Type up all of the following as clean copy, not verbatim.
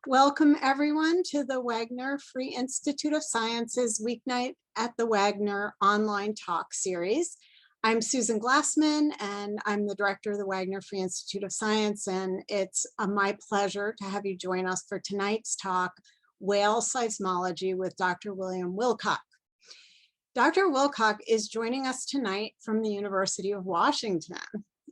Welcome everyone to the Wagner Free Institute of Sciences weeknight at the Wagner online talk series. I'm Susan Glassman and I'm the director of the Wagner Free Institute of Science, and it's my pleasure to have you join us for tonight's talk, Whale Seismology with Dr. William Wilcock. Dr. Wilcock is joining us tonight from the University of Washington,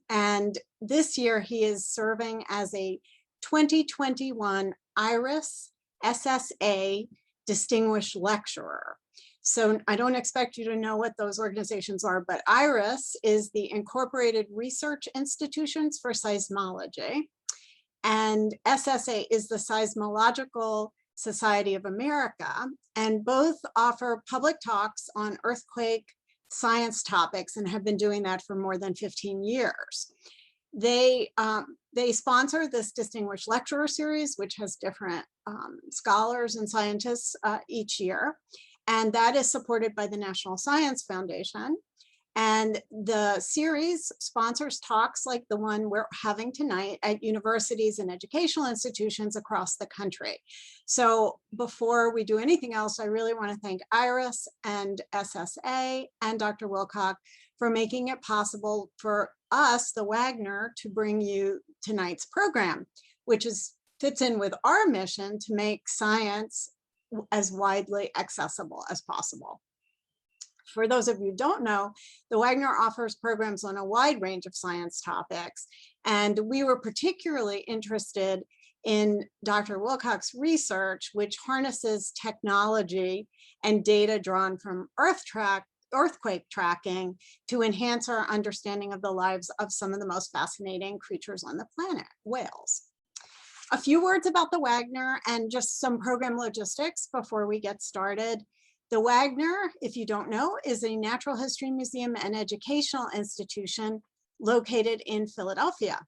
and this year he is serving as a 2021 IRIS SSA Distinguished Lecturer. So I don't expect you to know what those organizations are, but IRIS is the Incorporated Research Institutions for Seismology, and SSA is the Seismological Society of America, and both offer public talks on earthquake science topics and have been doing that for more than 15 years. They sponsor this Distinguished Lecturer Series, which has different scholars and scientists each year, and that is supported by the National Science Foundation. And the series sponsors talks like the one we're having tonight at universities and educational institutions across the country. So before we do anything else, I really want to thank IRIS and SSA and Dr. Wilcock for making it possible for us, the Wagner, to bring you tonight's program, which fits in with our mission to make science as widely accessible as possible. For those of you who don't know, the Wagner offers programs on a wide range of science topics, and we were particularly interested in Dr. Wilcock's research, which harnesses technology and data drawn from earthquake tracking to enhance our understanding of the lives of some of the most fascinating creatures on the planet, whales. A few words about the Wagner and just some program logistics before we get started. The Wagner, if you don't know, is a natural history museum and educational institution located in Philadelphia.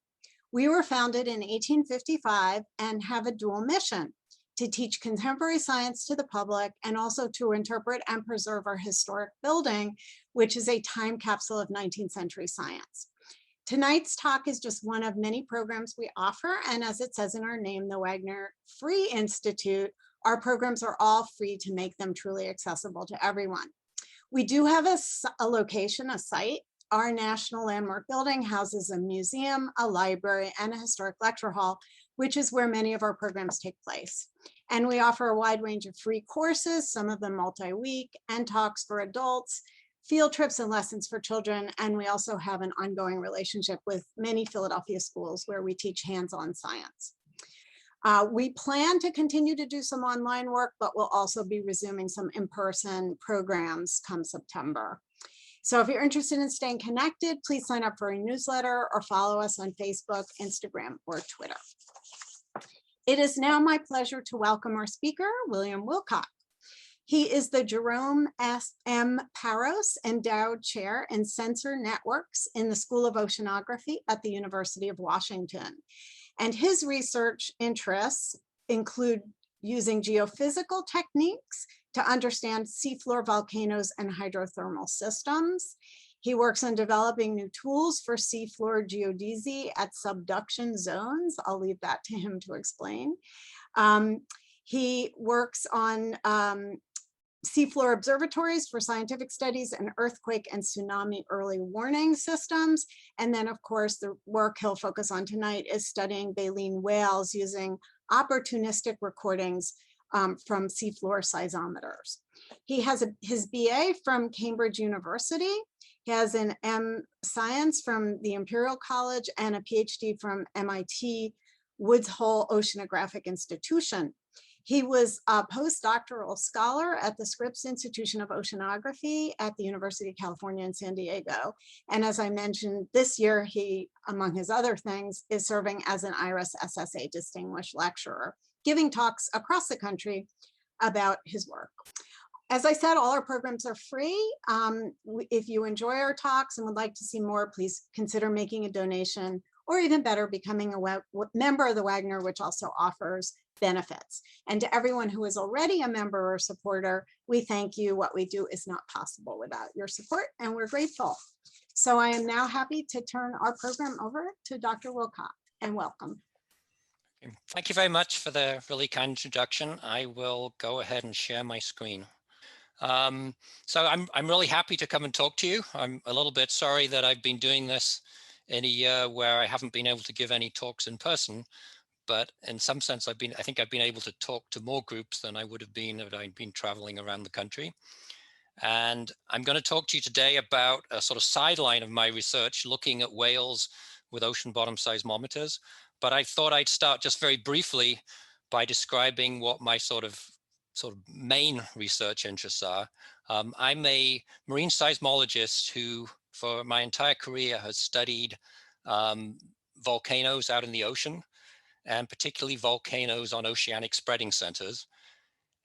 We were founded in 1855 and have a dual mission: to teach contemporary science to the public and also to interpret and preserve our historic building, which is a time capsule of 19th century science. Tonight's talk is just one of many programs we offer, and as it says in our name, the Wagner Free Institute, our programs are all free to make them truly accessible to everyone. We do have a location, a site. Our National Landmark Building houses a museum, a library, and a historic lecture hall, which is where many of our programs take place. And we offer a wide range of free courses, some of them multi-week, and talks for adults, field trips and lessons for children. And we also have an ongoing relationship with many Philadelphia schools where we teach hands-on science. We plan to continue to do some online work, but we'll also be resuming some in-person programs come September. So if you're interested in staying connected, please sign up for a newsletter or follow us on Facebook, Instagram, or Twitter. It is now my pleasure to welcome our speaker, William Wilcock. He is the Jerome M. Paros Endowed Chair in Sensor Networks in the School of Oceanography at the University of Washington. And his research interests include using geophysical techniques to understand seafloor volcanoes and hydrothermal systems. He works on developing new tools for seafloor geodesy at subduction zones. I'll leave that to him to explain. He works on seafloor observatories for scientific studies and earthquake and tsunami early warning systems. And then, of course, the work he'll focus on tonight is studying baleen whales using opportunistic recordings from seafloor seismometers. He has his BA from Cambridge University. He has an M Science from the Imperial College and a PhD from MIT Woods Hole Oceanographic Institution. He was a postdoctoral scholar at the Scripps Institution of Oceanography at the University of California in San Diego. And as I mentioned, this year, he, among his other things, is serving as an IRIS SSA Distinguished Lecturer, giving talks across the country about his work. As I said, all our programs are free. If you enjoy our talks and would like to see more, please consider making a donation, or even better, becoming a member of the Wagner, which also offers benefits. And to everyone who is already a member or supporter, we thank you. What we do is not possible without your support, and we're grateful. So I am now happy to turn our program over to Dr. Wilcock, and welcome. Thank you very much for the really kind introduction. I will go ahead and share my screen. Um, so I'm really happy to come and talk to you. I'm a little bit sorry that I've been doing this in a year where I haven't been able to give any talks in person, but in some sense I think I've been able to talk to more groups than I would have been if I'd been traveling around the country. And I'm going to talk to you today about a sort of sideline of my research looking at whales with ocean bottom seismometers. But I thought I'd start just very briefly by describing what my sort of main research interests are. I'm a marine seismologist who, for my entire career, has studied volcanoes out in the ocean, and particularly volcanoes on oceanic spreading centers.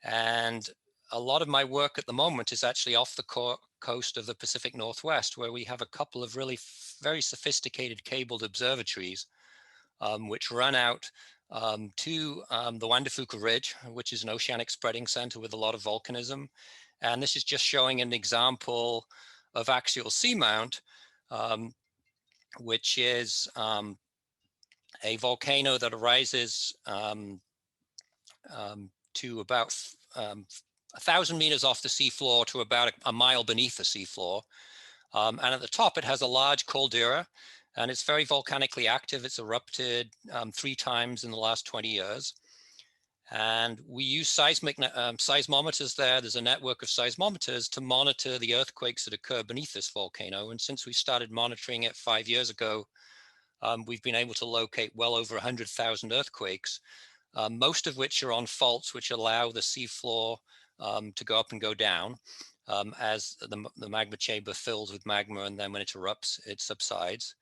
And a lot of my work at the moment is actually off the coast of the Pacific Northwest, where we have a couple of really very sophisticated cabled observatories, which run out to the Juan de Fuca Ridge, which is an oceanic spreading center with a lot of volcanism. And this is just showing an example of axial seamount, which is a volcano that arises to about 1,000 meters off the seafloor to about a mile beneath the seafloor. And at the top, it has a large caldera, and it's very volcanically active. It's erupted 3 times in the last 20 years. And we use seismometers there. There's a network of seismometers to monitor the earthquakes that occur beneath this volcano. And since we started monitoring it 5 years ago, we've been able to locate well over 100,000 earthquakes, most of which are on faults which allow the seafloor to go up and go down as the magma chamber fills with magma, and then when it erupts, it subsides.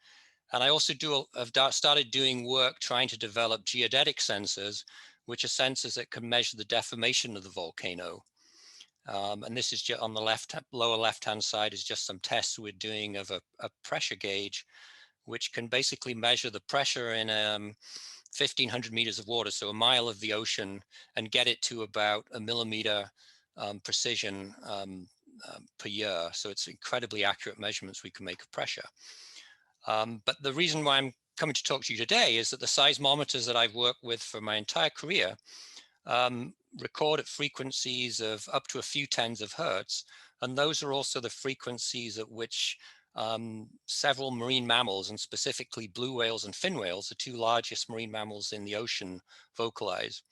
And I also have started doing work trying to develop geodetic sensors, which are sensors that can measure the deformation of the volcano. And this is just on the lower left-hand side is just some tests we're doing of a pressure gauge, which can basically measure the pressure in 1,500 meters of water, so a mile of the ocean, and get it to about a millimeter precision per year. So it's incredibly accurate measurements we can make of pressure. But the reason why I'm coming to talk to you today is that the seismometers that I've worked with for my entire career record at frequencies of up to a few tens of hertz. And those are also the frequencies at which several marine mammals, and specifically blue whales and fin whales, the 2 largest marine mammals in the ocean, vocalize.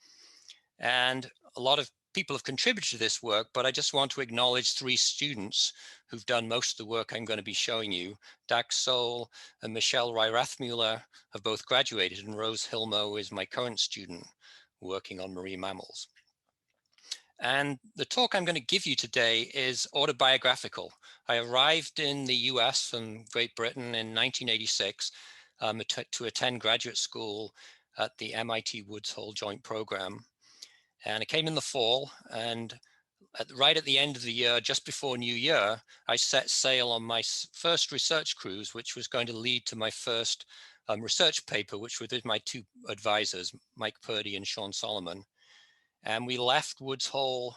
And a lot of people have contributed to this work, but I just want to acknowledge 3 students who've done most of the work I'm going to be showing you. Dax Soul and Michelle Rai-Rathmuller have both graduated, and Rose Hilmo is my current student working on marine mammals. And the talk I'm going to give you today is autobiographical. I arrived in the US from Great Britain in 1986 to attend graduate school at the MIT Woods Hole Joint Program. And I came in the fall, and right at the end of the year, just before New Year, I set sail on my first research cruise, which was going to lead to my first research paper, which was with my 2 advisors, Mike Purdy and Sean Solomon. And we left Woods Hole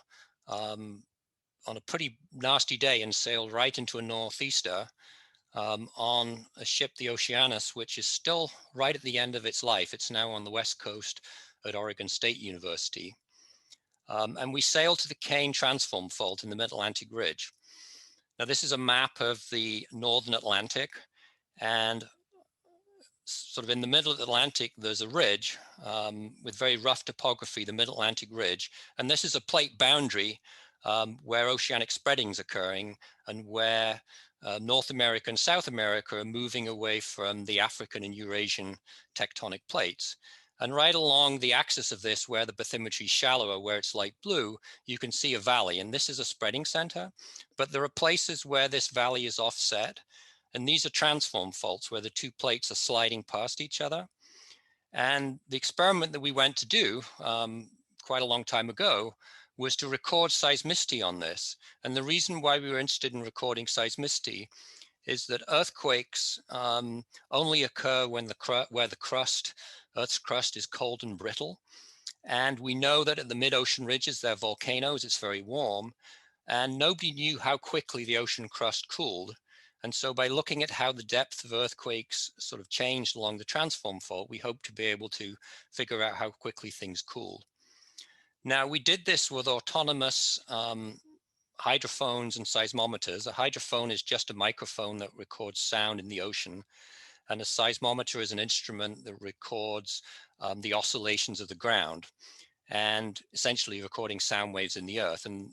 on a pretty nasty day and sailed right into a northeaster on a ship, the Oceanus, which is still right at the end of its life. It's now on the west coast at Oregon State University. And we sailed to the Kane Transform Fault in the Mid-Atlantic Ridge. Now, this is a map of the Northern Atlantic, and sort of in the middle of the Atlantic, there's a ridge with very rough topography, the Mid-Atlantic Ridge. And this is a plate boundary where oceanic spreading is occurring, and where North America and South America are moving away from the African and Eurasian tectonic plates. And right along the axis of this, where the bathymetry is shallower, where it's light blue, you can see a valley. And this is a spreading center, but there are places where this valley is offset. And these are transform faults where the 2 plates are sliding past each other. And the experiment that we went to do quite a long time ago was to record seismicity on this. And the reason why we were interested in recording seismicity is that earthquakes only occur when where Earth's crust is cold and brittle. And we know that at the mid-ocean ridges, they're volcanoes, it's very warm. And nobody knew how quickly the ocean crust cooled. And so by looking at how the depth of earthquakes sort of changed along the transform fault, we hope to be able to figure out how quickly things cooled. Now, we did this with autonomous hydrophones and seismometers. A hydrophone is just a microphone that records sound in the ocean, and a seismometer is an instrument that records the oscillations of the ground and essentially recording sound waves in the earth. And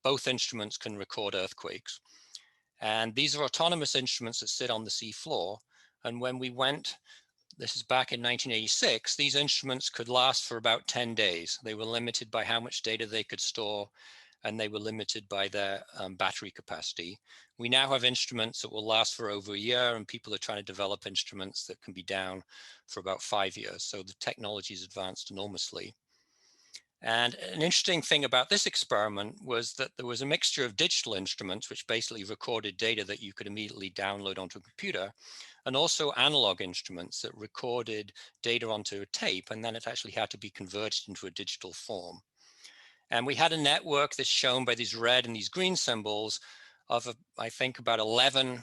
both instruments can record earthquakes. And these are autonomous instruments that sit on the sea floor. And when we went, this is back in 1986, these instruments could last for about 10 days. They were limited by how much data they could store, and they were limited by their battery capacity. We now have instruments that will last for over a year, and people are trying to develop instruments that can be down for about 5 years. So the technology has advanced enormously. And an interesting thing about this experiment was that there was a mixture of digital instruments, which basically recorded data that you could immediately download onto a computer, and also analog instruments that recorded data onto a tape, and then it actually had to be converted into a digital form. And we had a network that's shown by these red and these green symbols of, I think, about 11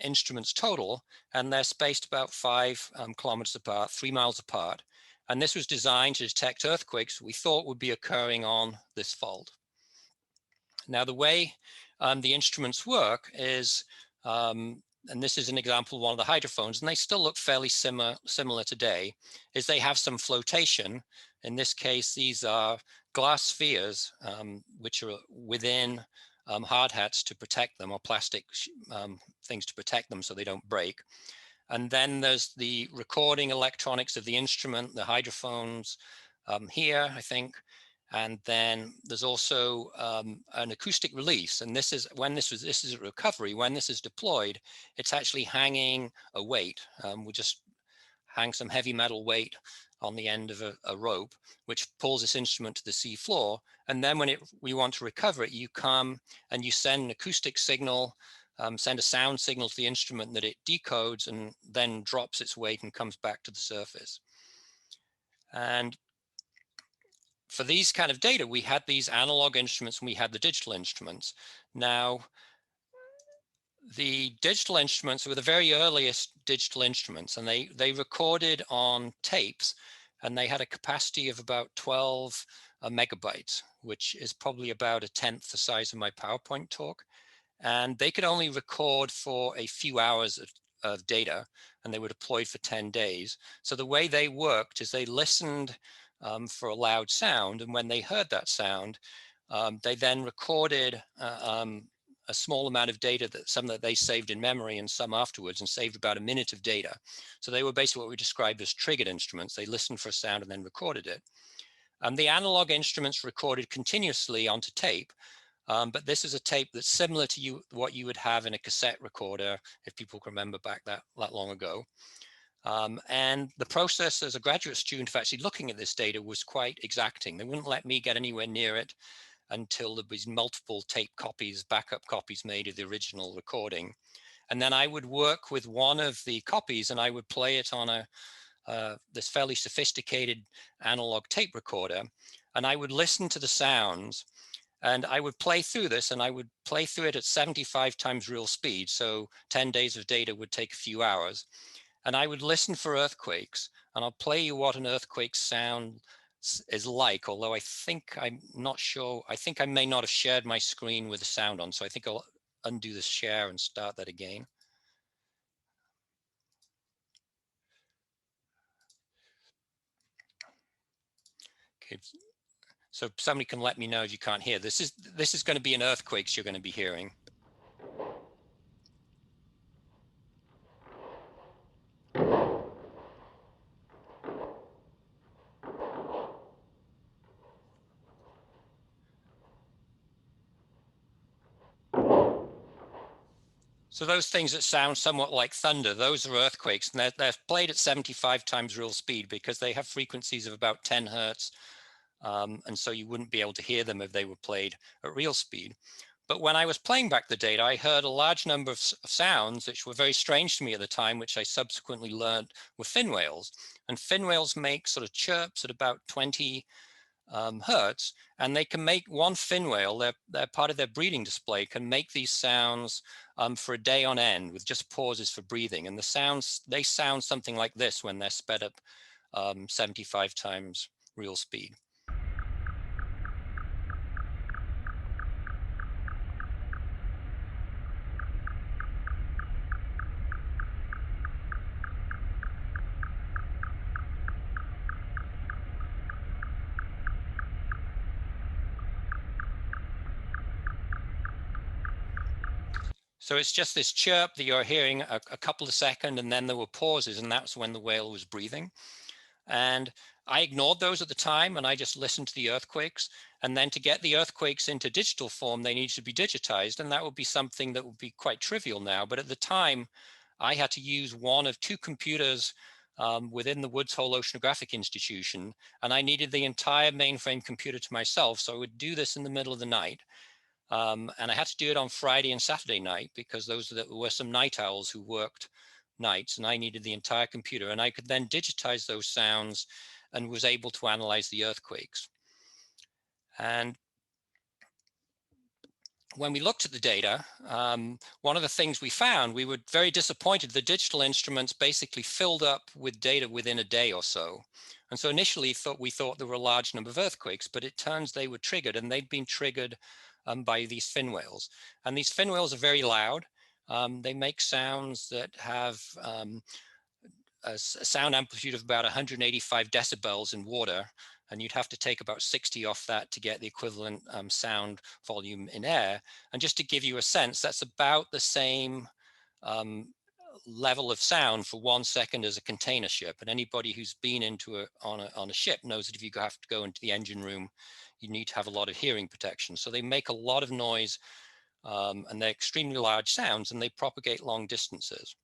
instruments total, and they're spaced about 5 kilometers apart, 3 miles apart. And this was designed to detect earthquakes we thought would be occurring on this fault. Now, the way the instruments work is, and this is an example of one of the hydrophones, and they still look fairly similar today, is they have some flotation. In this case, these are glass spheres, which are within hard hats to protect them, or plastic things to protect them so they don't break. And then there's the recording electronics of the instrument, the hydrophones here, I think. And then there's also an acoustic release. And this is when this is a recovery. When this is deployed, it's actually hanging a weight. We just hang some heavy metal weight on the end of a rope, which pulls this instrument to the sea floor. And then when we want to recover it, you come and you send an acoustic signal, send a sound signal to the instrument that it decodes and then drops its weight and comes back to the surface. And for these kind of data, we had these analog instruments and we had the digital instruments. Now, the digital instruments were the very earliest digital instruments, and they recorded on tapes, and they had a capacity of about 12 megabytes, which is probably about 1/10 the size of my PowerPoint talk. And they could only record for a few hours of data, and they were deployed for 10 days. So the way they worked is they listened for a loud sound, and when they heard that sound, they then recorded a small amount of data, some that they saved in memory and some afterwards, and saved about a minute of data. So they were basically what we described as triggered instruments. They listened for a sound and then recorded it. The analog instruments recorded continuously onto tape, but this is a tape that's similar to what you would have in a cassette recorder, if people can remember back that long ago. And the process as a graduate student of actually looking at this data was quite exacting. They wouldn't let me get anywhere near it until there was multiple tape copies, backup copies made of the original recording. And then I would work with one of the copies and I would play it on this fairly sophisticated analog tape recorder. And I would listen to the sounds, and I would play through this, and I would play through it at 75 times real speed. So 10 days of data would take a few hours. And I would listen for earthquakes, and I'll play you what an earthquake sound is like, although I'm not sure. I think I may not have shared my screen with the sound on. So I think I'll undo the share and start that again. Okay. So somebody can let me know if you can't hear. This is going to be an earthquakes you're going to be hearing. So those things that sound somewhat like thunder, those are earthquakes, and they're played at 75 times real speed because they have frequencies of about 10 hertz. And so you wouldn't be able to hear them if they were played at real speed. But when I was playing back the data, I heard a large number of sounds which were very strange to me at the time, which I subsequently learned were fin whales. And fin whales make sort of chirps at about 20 hertz, and they can make one fin whale, they're part of their breeding display, can make these sounds for a day on end with just pauses for breathing. And they sound something like this when they're sped up 75 times real speed. So it's just this chirp that you're hearing a couple of seconds, and then there were pauses, and that's when the whale was breathing. And I ignored those at the time, and I just listened to the earthquakes. And then to get the earthquakes into digital form, they needed to be digitized, and that would be something that would be quite trivial now. But at the time, I had to use one of two computers within the Woods Hole Oceanographic Institution, and I needed the entire mainframe computer to myself. So I would do this in the middle of the night. And I had to do it on Friday and Saturday night because there were some night owls who worked nights, and I needed the entire computer, and I could then digitize those sounds and was able to analyze the earthquakes. And when we looked at the data, one of the things we found, we were very disappointed. The digital instruments basically filled up with data within a day or so. And so initially we thought there were a large number of earthquakes, but it turns they were triggered, and they'd been triggered by these fin whales. And these fin whales are very loud. They make sounds that have a sound amplitude of about 185 decibels in water, and you'd have to take about 60 off that to get the equivalent sound volume in air. And just to give you a sense, that's about the same level of sound for 1 second as a container ship. And anybody who's been on a ship knows that if you have to go into the engine room, you need to have a lot of hearing protection. So they make a lot of noise, and they're extremely large sounds, and they propagate long distances.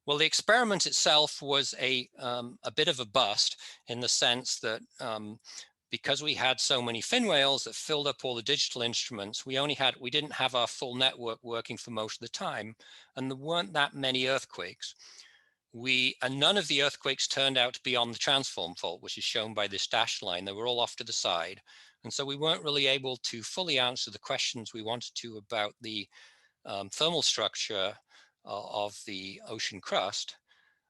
Well, the experiment itself was a bit of a bust in the sense that because we had so many fin whales that filled up all the digital instruments, we didn't have our full network working for most of the time, and there weren't that many earthquakes. And none of the earthquakes turned out to be on the transform fault, which is shown by this dashed line. They were all off to the side. And so we weren't really able to fully answer the questions we wanted to about the thermal structure of the ocean crust.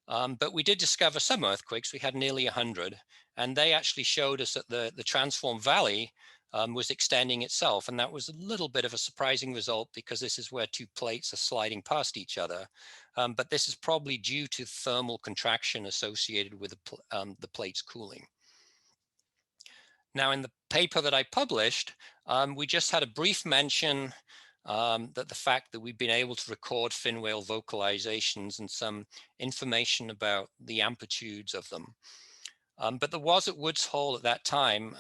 But we did discover some earthquakes. We had nearly 100, and they actually showed us that the transform valley was extending itself. And that was a little bit of a surprising result because this is where two plates are sliding past each other. But this is probably due to thermal contraction associated with the plates cooling. Now, in the paper that I published, we just had a brief mention that the fact that we've been able to record fin whale vocalizations and some information about the amplitudes of them. But there was at Woods Hole at that time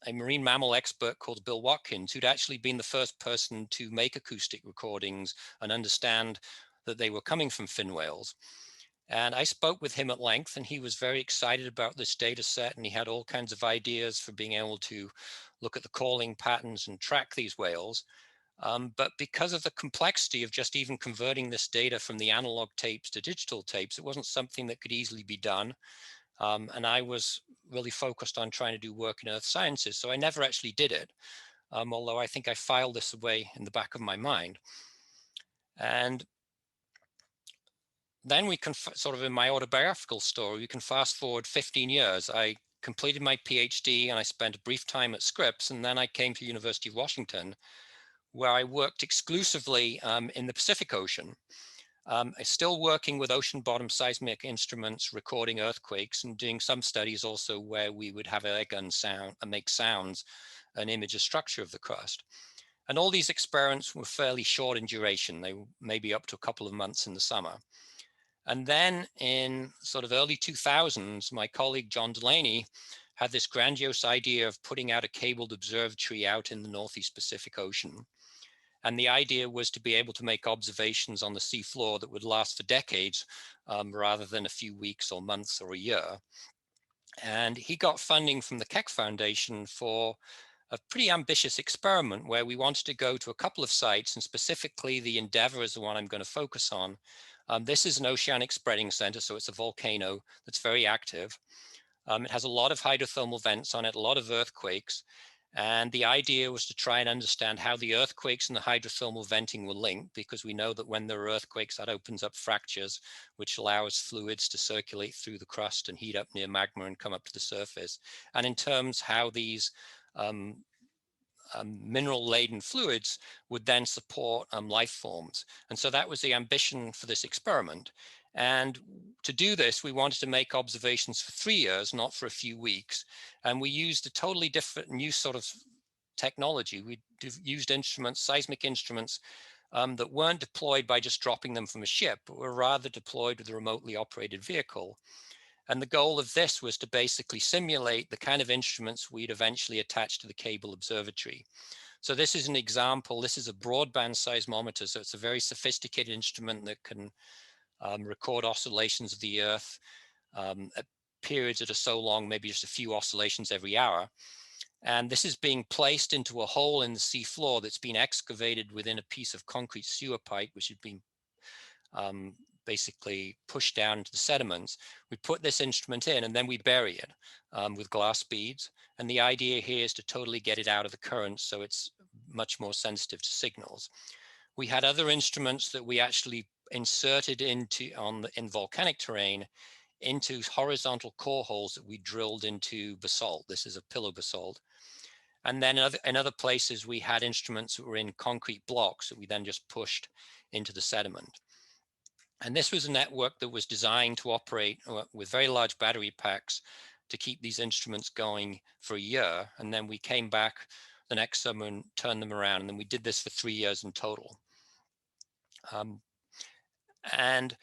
a marine mammal expert called Bill Watkins, who'd actually been the first person to make acoustic recordings and understand that they were coming from fin whales. And I spoke with him at length, and he was very excited about this data set, and he had all kinds of ideas for being able to look at the calling patterns and track these whales. But because of the complexity of just even converting this data from the analog tapes to digital tapes, it wasn't something that could easily be done. And I was really focused on trying to do work in earth sciences, so I never actually did it, although I think I filed this away in the back of my mind. And then we can sort of in my autobiographical story, we can fast forward 15 years. I completed my PhD and I spent a brief time at Scripps, and then I came to University of Washington, where I worked exclusively in the Pacific Ocean. I'm still working with ocean bottom seismic instruments, recording earthquakes, and doing some studies also where we would have air gun sound and make sounds and image a structure of the crust. And all these experiments were fairly short in duration. They were maybe up to a couple of months in the summer. And then in sort of early 2000s, my colleague John Delaney had this grandiose idea of putting out a cabled observatory out in the Northeast Pacific Ocean. And the idea was to be able to make observations on the seafloor that would last for decades rather than a few weeks or months or a year. And he got funding from the Keck Foundation for a pretty ambitious experiment where we wanted to go to a couple of sites, and specifically the Endeavour is the one I'm going to focus on. This is an oceanic spreading center, so it's a volcano that's very active. It has a lot of hydrothermal vents on it, a lot of earthquakes. And the idea was to try and understand how the earthquakes and the hydrothermal venting were linked, because we know that when there are earthquakes, that opens up fractures, which allows fluids to circulate through the crust and heat up near magma and come up to the surface. And in terms how these mineral-laden fluids would then support life forms. And so that was the ambition for this experiment. And to do this, we wanted to make observations for 3 years, not for a few weeks. And we used a totally different new sort of technology. We used instruments, seismic instruments, that weren't deployed by just dropping them from a ship, but were rather deployed with a remotely operated vehicle. And the goal of this was to basically simulate the kind of instruments we'd eventually attach to the Cable Observatory. So this is an example. This is a broadband seismometer. So it's a very sophisticated instrument that can record oscillations of the Earth at periods that are so long, maybe just a few oscillations every hour. And this is being placed into a hole in the seafloor that's been excavated within a piece of concrete sewer pipe, which had been basically pushed down into the sediments. We put this instrument in and then we bury it with glass beads. And the idea here is to totally get it out of the current so it's much more sensitive to signals. We had other instruments that we actually inserted into in volcanic terrain into horizontal core holes that we drilled into basalt. This is a pillow basalt. And then in other places, we had instruments that were in concrete blocks that we then just pushed into the sediment. And this was a network that was designed to operate with very large battery packs to keep these instruments going for a year. And then we came back the next summer and turned them around. And then we did this for 3 years in total. And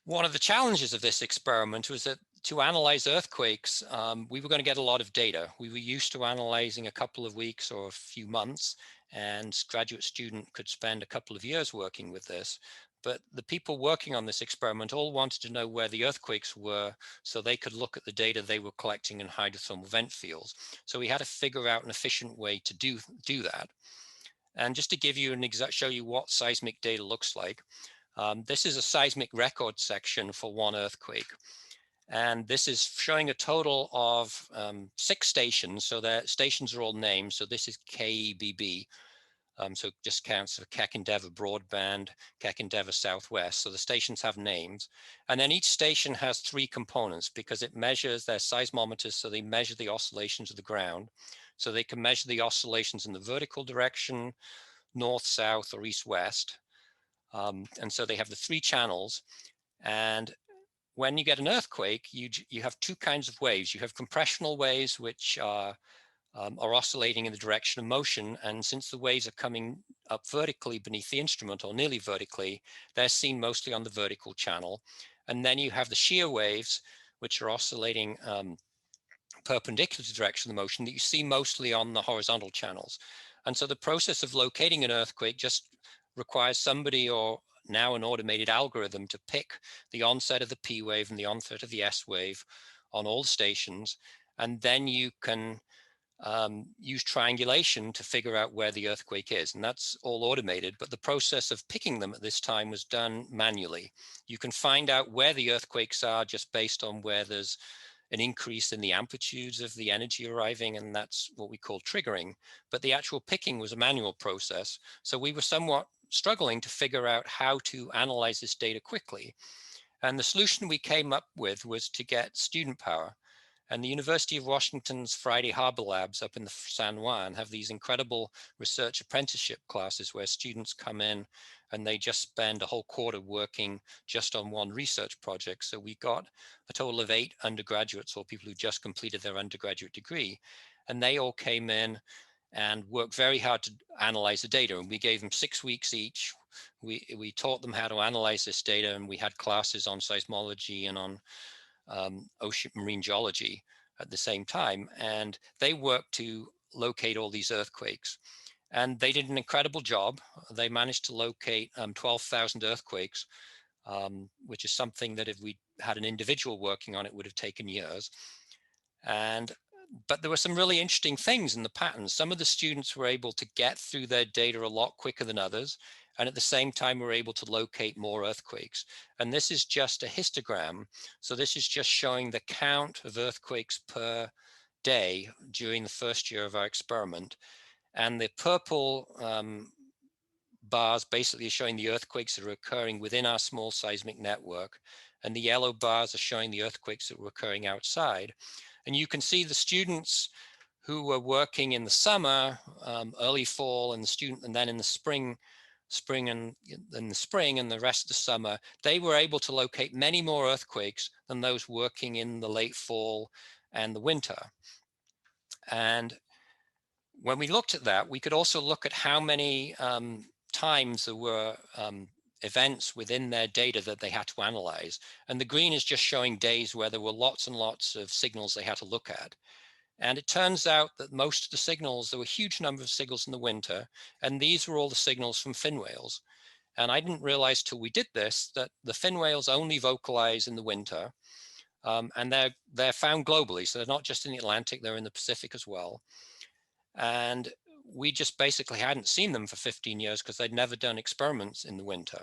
one of the challenges of this experiment was that to analyze earthquakes, we were going to get a lot of data. We were used to analyzing a couple of weeks or a few months, and a graduate student could spend a couple of years working with this. But the people working on this experiment all wanted to know where the earthquakes were so they could look at the data they were collecting in hydrothermal vent fields. So we had to figure out an efficient way to do that. And just to give you show you what seismic data looks like, this is a seismic record section for one earthquake. And this is showing a total of 6 stations. So the stations are all named. So this is KBB. So it just counts for Keck Endeavour Broadband, Keck Endeavour Southwest. So the stations have names. And then each station has 3 components because it measures their seismometers. So they measure the oscillations of the ground. So they can measure the oscillations in the vertical direction, north, south, or east, west. And so they have the 3 channels. And when you get an earthquake, you have 2 kinds of waves. You have compressional waves, which are oscillating in the direction of motion. And since the waves are coming up vertically beneath the instrument, or nearly vertically, they're seen mostly on the vertical channel. And then you have the shear waves, which are oscillating perpendicular to the direction of the motion, that you see mostly on the horizontal channels. And so the process of locating an earthquake just requires somebody, or now an automated algorithm, to pick the onset of the P wave and the onset of the S wave on all stations. And then you can use triangulation to figure out where the earthquake is. And that's all automated, but the process of picking them at this time was done manually. You can find out where the earthquakes are just based on where there's an increase in the amplitudes of the energy arriving, and that's what we call triggering. But the actual picking was a manual process. So we were somewhat struggling to figure out how to analyze this data quickly. And the solution we came up with was to get student power. And the University of Washington's Friday Harbor Labs up in the San Juan have these incredible research apprenticeship classes where students come in and they just spend a whole quarter working just on one research project. So we got a total of 8 undergraduates, or people who just completed their undergraduate degree, and they all came in and worked very hard to analyze the data. And we gave them 6 weeks each. We taught them how to analyze this data, and we had classes on seismology and on ocean marine geology at the same time. And they worked to locate all these earthquakes. And they did an incredible job. They managed to locate 12,000 earthquakes, which is something that if we had an individual working on it would have taken years. But there were some really interesting things in the patterns. Some of the students were able to get through their data a lot quicker than others. And at the same time, we're able to locate more earthquakes. And this is just a histogram. So this is just showing the count of earthquakes per day during the first year of our experiment. And the purple bars basically are showing the earthquakes that are occurring within our small seismic network. And the yellow bars are showing the earthquakes that were occurring outside. And you can see the students who were working in the summer, early fall, and then in the spring and the rest of the summer, they were able to locate many more earthquakes than those working in the late fall and the winter. And when we looked at that, we could also look at how many times there were events within their data that they had to analyze. And the green is just showing days where there were lots and lots of signals they had to look at. And it turns out that most of the signals, there were a huge number of signals in the winter, and these were all the signals from fin whales. And I didn't realize till we did this that the fin whales only vocalize in the winter, and they're found globally. So they're not just in the Atlantic, they're in the Pacific as well. And we just basically hadn't seen them for 15 years because they'd never done experiments in the winter.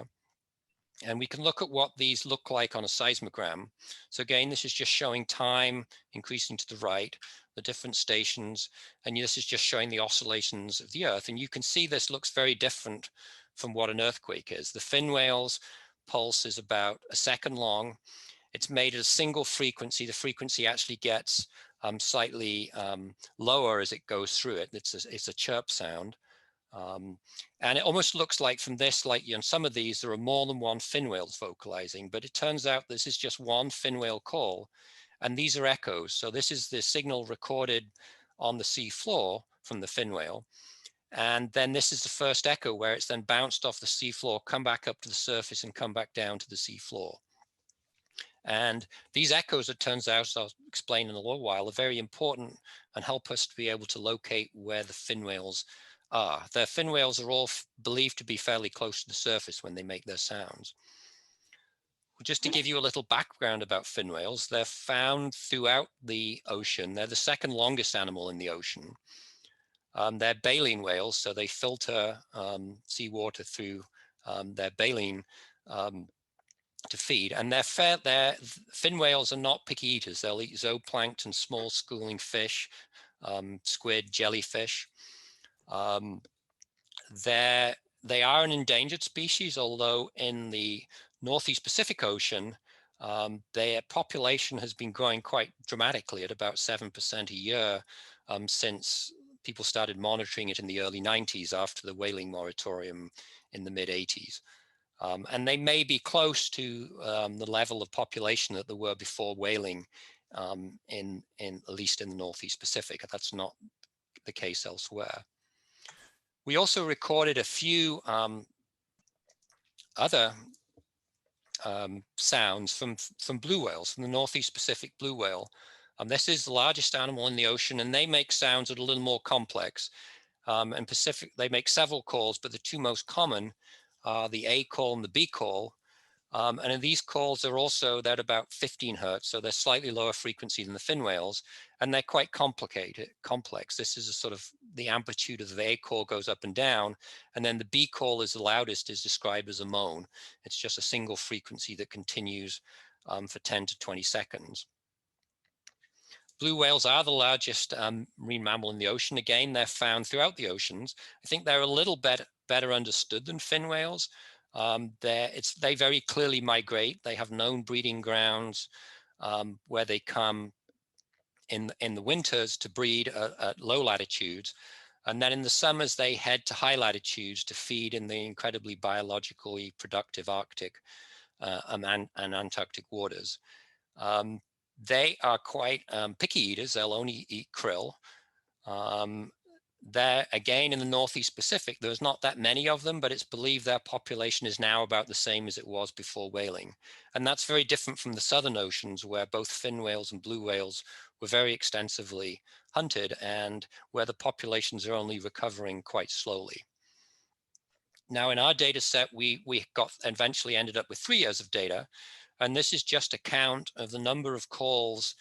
And we can look at what these look like on a seismogram. So again, this is just showing time increasing to the right, the different stations, and this is just showing the oscillations of the Earth. And you can see this looks very different from what an earthquake is. The fin whale's pulse is about a second long. It's made at a single frequency. The frequency actually gets slightly lower as it goes through it. It's a chirp sound. And it almost looks like from this, like some of these, there are more than one fin whales vocalizing, but it turns out this is just one fin whale call, and these are echoes. So this is the signal recorded on the sea floor from the fin whale. And then this is the first echo where it's then bounced off the sea floor, come back up to the surface and come back down to the sea floor. And these echoes, it turns out, as I'll explain in a little while, are very important and help us to be able to locate where the fin whales are. Their fin whales are all believed to be fairly close to the surface when they make their sounds. Just to give you a little background about fin whales, they're found throughout the ocean. They're the second longest animal in the ocean. They're baleen whales, so they filter seawater through their baleen to feed, and their fin whales are not picky eaters. They'll eat zooplankton, small schooling fish, squid, jellyfish. They are an endangered species, although in the Northeast Pacific Ocean, their population has been growing quite dramatically at about 7% a year since people started monitoring it in the early 90s after the whaling moratorium in the mid 80s. And they may be close to the level of population that there were before whaling in at least in the Northeast Pacific. That's not the case elsewhere. We also recorded a few other sounds from blue whales, from the Northeast Pacific blue whale. This is the largest animal in the ocean, and they make sounds that are a little more complex. In Pacific, they make several calls, but the two most common are the A call and the B call. And in these calls, they're at about 15 hertz, so they're slightly lower frequency than the fin whales, and they're quite complex. This is a sort of the amplitude of the A call goes up and down, and then the B call is the loudest, is described as a moan. It's just a single frequency that continues for 10 to 20 seconds. Blue whales are the largest marine mammal in the ocean. Again, they're found throughout the oceans. I think they're a little better understood than fin whales. They very clearly migrate. They have known breeding grounds where they come in the winters to breed at low latitudes. And then in the summers, they head to high latitudes to feed in the incredibly biologically productive Arctic and Antarctic waters. They are quite picky eaters. They'll only eat krill. There, again, in the Northeast Pacific, there's not that many of them, but it's believed their population is now about the same as it was before whaling. And that's very different from the southern oceans, where both fin whales and blue whales were very extensively hunted and where the populations are only recovering quite slowly. Now, in our data set, we eventually ended up with 3 years of data. And this is just a count of the number of calls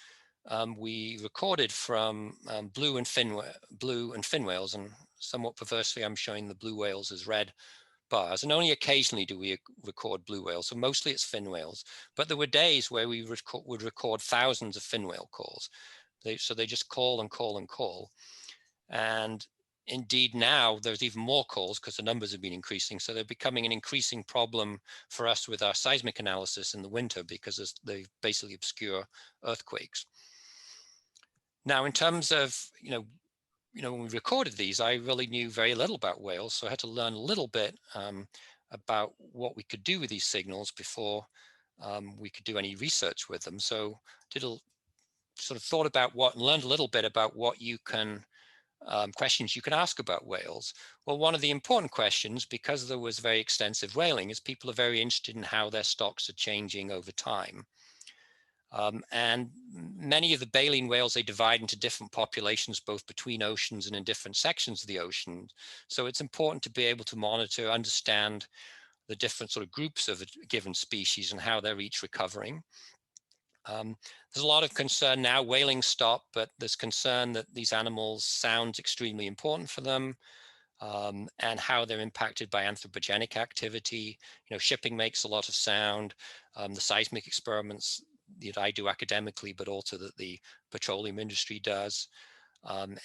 we recorded from blue and fin whales, and somewhat perversely, I'm showing the blue whales as red bars, and only occasionally do we record blue whales. So mostly it's fin whales, but there were days where we would record thousands of fin whale calls. So they just call and call and call. And indeed now there's even more calls because the numbers have been increasing. So they're becoming an increasing problem for us with our seismic analysis in the winter because they basically obscure earthquakes. Now, in terms of, when we recorded these, I really knew very little about whales. So I had to learn a little bit about what we could do with these signals before we could do any research with them. So sort of thought about learned a little bit about what you can questions you can ask about whales. Well, one of the important questions, because there was very extensive whaling, is people are very interested in how their stocks are changing over time. And many of the baleen whales, they divide into different populations, both between oceans and in different sections of the ocean. So it's important to be able to monitor, understand the different sort of groups of a given species and how they're each recovering. There's a lot of concern now. Whaling stopped, but there's concern that these animals, sound's extremely important for them, and how they're impacted by anthropogenic activity. Shipping makes a lot of sound. The seismic experiments that I do academically, but also that the petroleum industry does.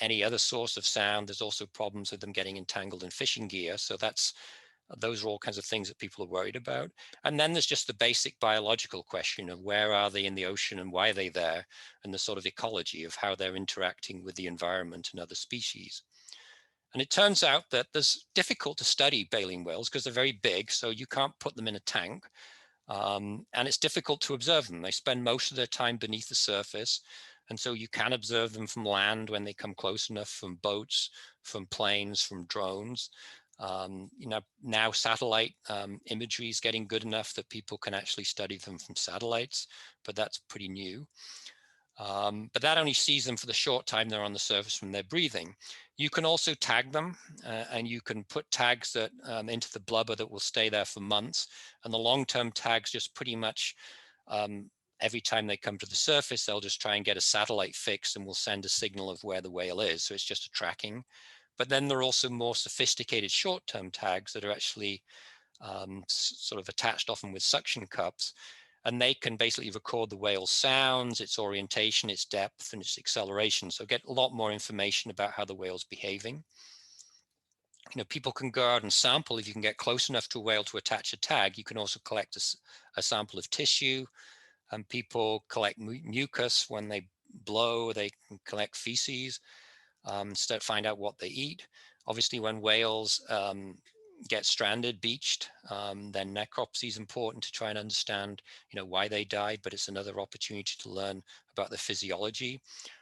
Any other source of sound, there's also problems with them getting entangled in fishing gear. So those are all kinds of things that people are worried about. And then there's just the basic biological question of where are they in the ocean and why are they there, and the sort of ecology of how they're interacting with the environment and other species. And it turns out that it's difficult to study baleen whales because they're very big, so you can't put them in a tank. And it's difficult to observe them. They spend most of their time beneath the surface. And so you can observe them from land when they come close enough, from boats, from planes, from drones. Now satellite imagery is getting good enough that people can actually study them from satellites, but that's pretty new. But that only sees them for the short time they're on the surface when they're breathing. You can also tag them, and you can put tags that into the blubber that will stay there for months. And the long-term tags just pretty much every time they come to the surface, they'll just try and get a satellite fix and will send a signal of where the whale is. So it's just a tracking. But then there are also more sophisticated short-term tags that are actually sort of attached often with suction cups. And they can basically record the whale's sounds, its orientation, its depth, and its acceleration. So get a lot more information about how the whale's behaving. People can go out and sample. If you can get close enough to a whale to attach a tag, you can also collect a sample of tissue. And people collect mucus when they blow. They can collect feces, find out what they eat. Obviously, when whales get stranded, beached, then necropsy is important to try and understand, why they died, but it's another opportunity to learn about the physiology.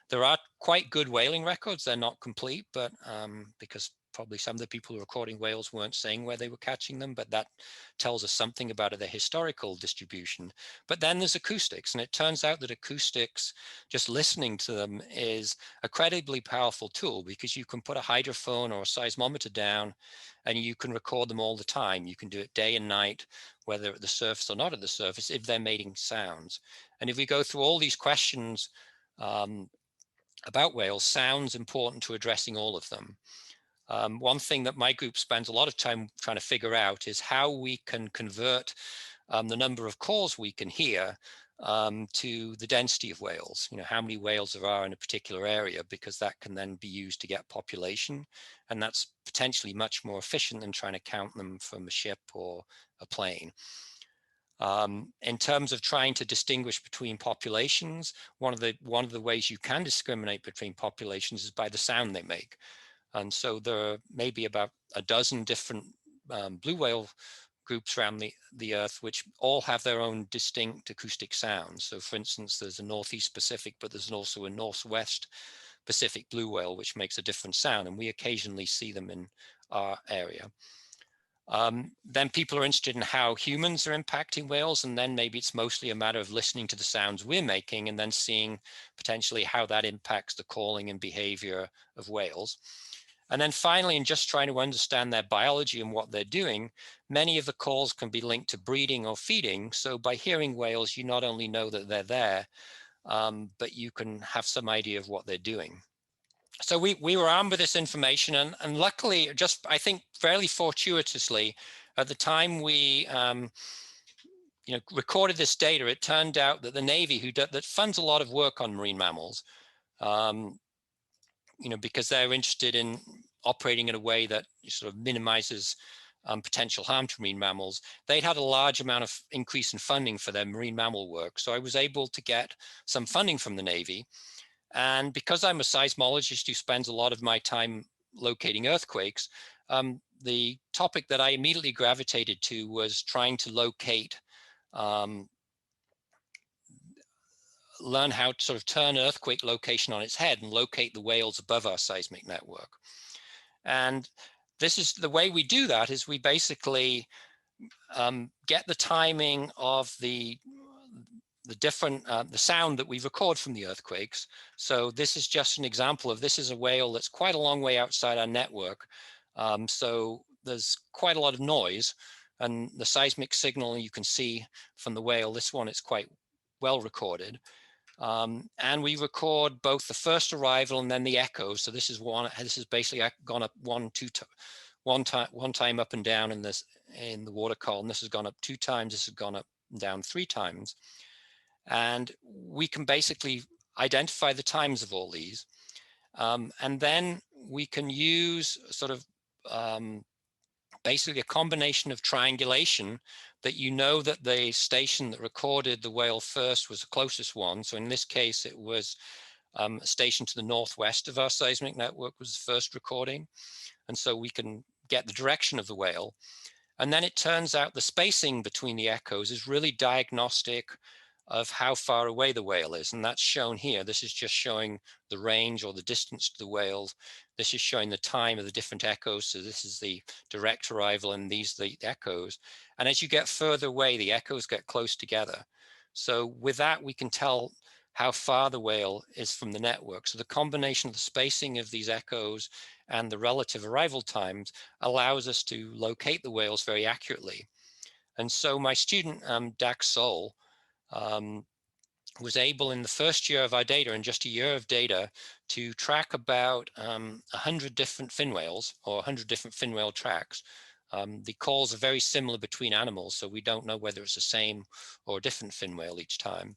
There are quite good whaling records. They're not complete, but because probably some of the people who are recording whales weren't saying where they were catching them, but that tells us something about their historical distribution. But then there's acoustics, and it turns out that acoustics, just listening to them, is a credibly powerful tool, because you can put a hydrophone or a seismometer down and you can record them all the time. You can do it day and night, whether at the surface or not at the surface, if they're making sounds. And if we go through all these questions about whales, sound's important to addressing all of them. One thing that my group spends a lot of time trying to figure out is how we can convert the number of calls we can hear to the density of whales, how many whales there are in a particular area, because that can then be used to get population. And that's potentially much more efficient than trying to count them from a ship or a plane. In terms of trying to distinguish between populations, one of the ways you can discriminate between populations is by the sound they make. And so there are maybe about a dozen different blue whale groups around the Earth, which all have their own distinct acoustic sounds. So for instance, there's a Northeast Pacific, but there's also a Northwest Pacific blue whale, which makes a different sound. And we occasionally see them in our area. Then people are interested in how humans are impacting whales. And then maybe it's mostly a matter of listening to the sounds we're making and then seeing potentially how that impacts the calling and behavior of whales. And then finally, in just trying to understand their biology and what they're doing, many of the calls can be linked to breeding or feeding. So by hearing whales, you not only know that they're there, but you can have some idea of what they're doing. So we were armed with this information, and luckily, just I think fairly fortuitously, At the time we recorded this data, it turned out that the Navy, that funds a lot of work on marine mammals, because they're interested in operating in a way that sort of minimizes potential harm to marine mammals, they'd had a large amount of increase in funding for their marine mammal work. So I was able to get some funding from the Navy. And because I'm a seismologist who spends a lot of my time locating earthquakes, the topic that I immediately gravitated to was trying to locate, learn how to sort of turn earthquake location on its head and locate the whales above our seismic network. And this is the way we do that, is we basically get the timing of the different, the sound that we record from the earthquakes. So this is just an example of, this is a whale that's quite a long way outside our network. So there's quite a lot of noise, and the seismic signal you can see from the whale, this one is quite well recorded. And we record both the first arrival and then the echoes. So this is basically gone up one time up and down in the water column. This has gone up 2 times. This has gone up and down 3 times. And we can basically identify the times of all these. And then we can use sort of basically a combination of triangulation, that that the station that recorded the whale first was the closest one. So in this case, it was a station to the northwest of our seismic network was the first recording. And so we can get the direction of the whale. And then it turns out the spacing between the echoes is really diagnostic of how far away the whale is. And that's shown here. This is just showing the range or the distance to the whale. This is showing the time of the different echoes. So this is the direct arrival, and these are the echoes. And as you get further away, the echoes get close together. So with that, we can tell how far the whale is from the network. So the combination of the spacing of these echoes and the relative arrival times allows us to locate the whales very accurately. And so my student, Dax Sol, was able, in the first year of our data, in just a year of data, to track about 100 different fin whales, or 100 different fin whale tracks. The calls are very similar between animals, so we don't know whether it's the same or a different fin whale each time.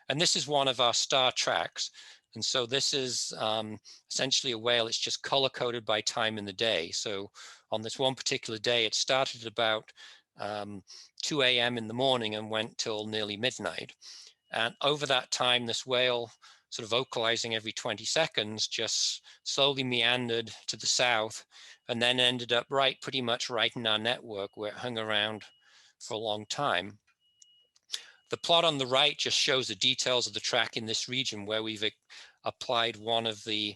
And this is one of our star tracks. And so this is essentially a whale. It's just color coded by time in the day. So on this one particular day, it started at about 2 a.m. in the morning and went till nearly midnight. And over that time, this whale, sort of vocalizing every 20 seconds, just slowly meandered to the south, and then ended up pretty much right in our network, where it hung around for a long time. The plot on the right just shows the details of the track in this region, where we've applied one of the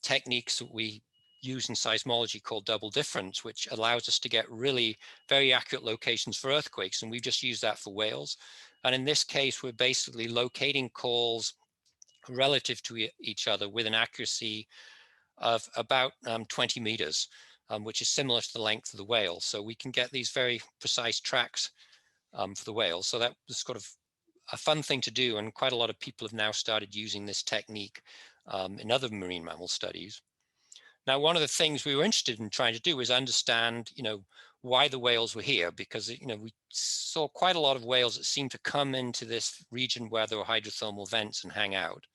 techniques that we use in seismology called double difference, which allows us to get really very accurate locations for earthquakes. And we've just used that for whales. And in this case, we're basically locating calls relative to each other with an accuracy of about 20 meters, which is similar to the length of the whale. So we can get these very precise tracks for the whales. So that was sort of a fun thing to do. And quite a lot of people have now started using this technique in other marine mammal studies. Now, one of the things we were interested in trying to do is understand, why the whales were here, because, we saw quite a lot of whales that seemed to come into this region where there were hydrothermal vents and hang out.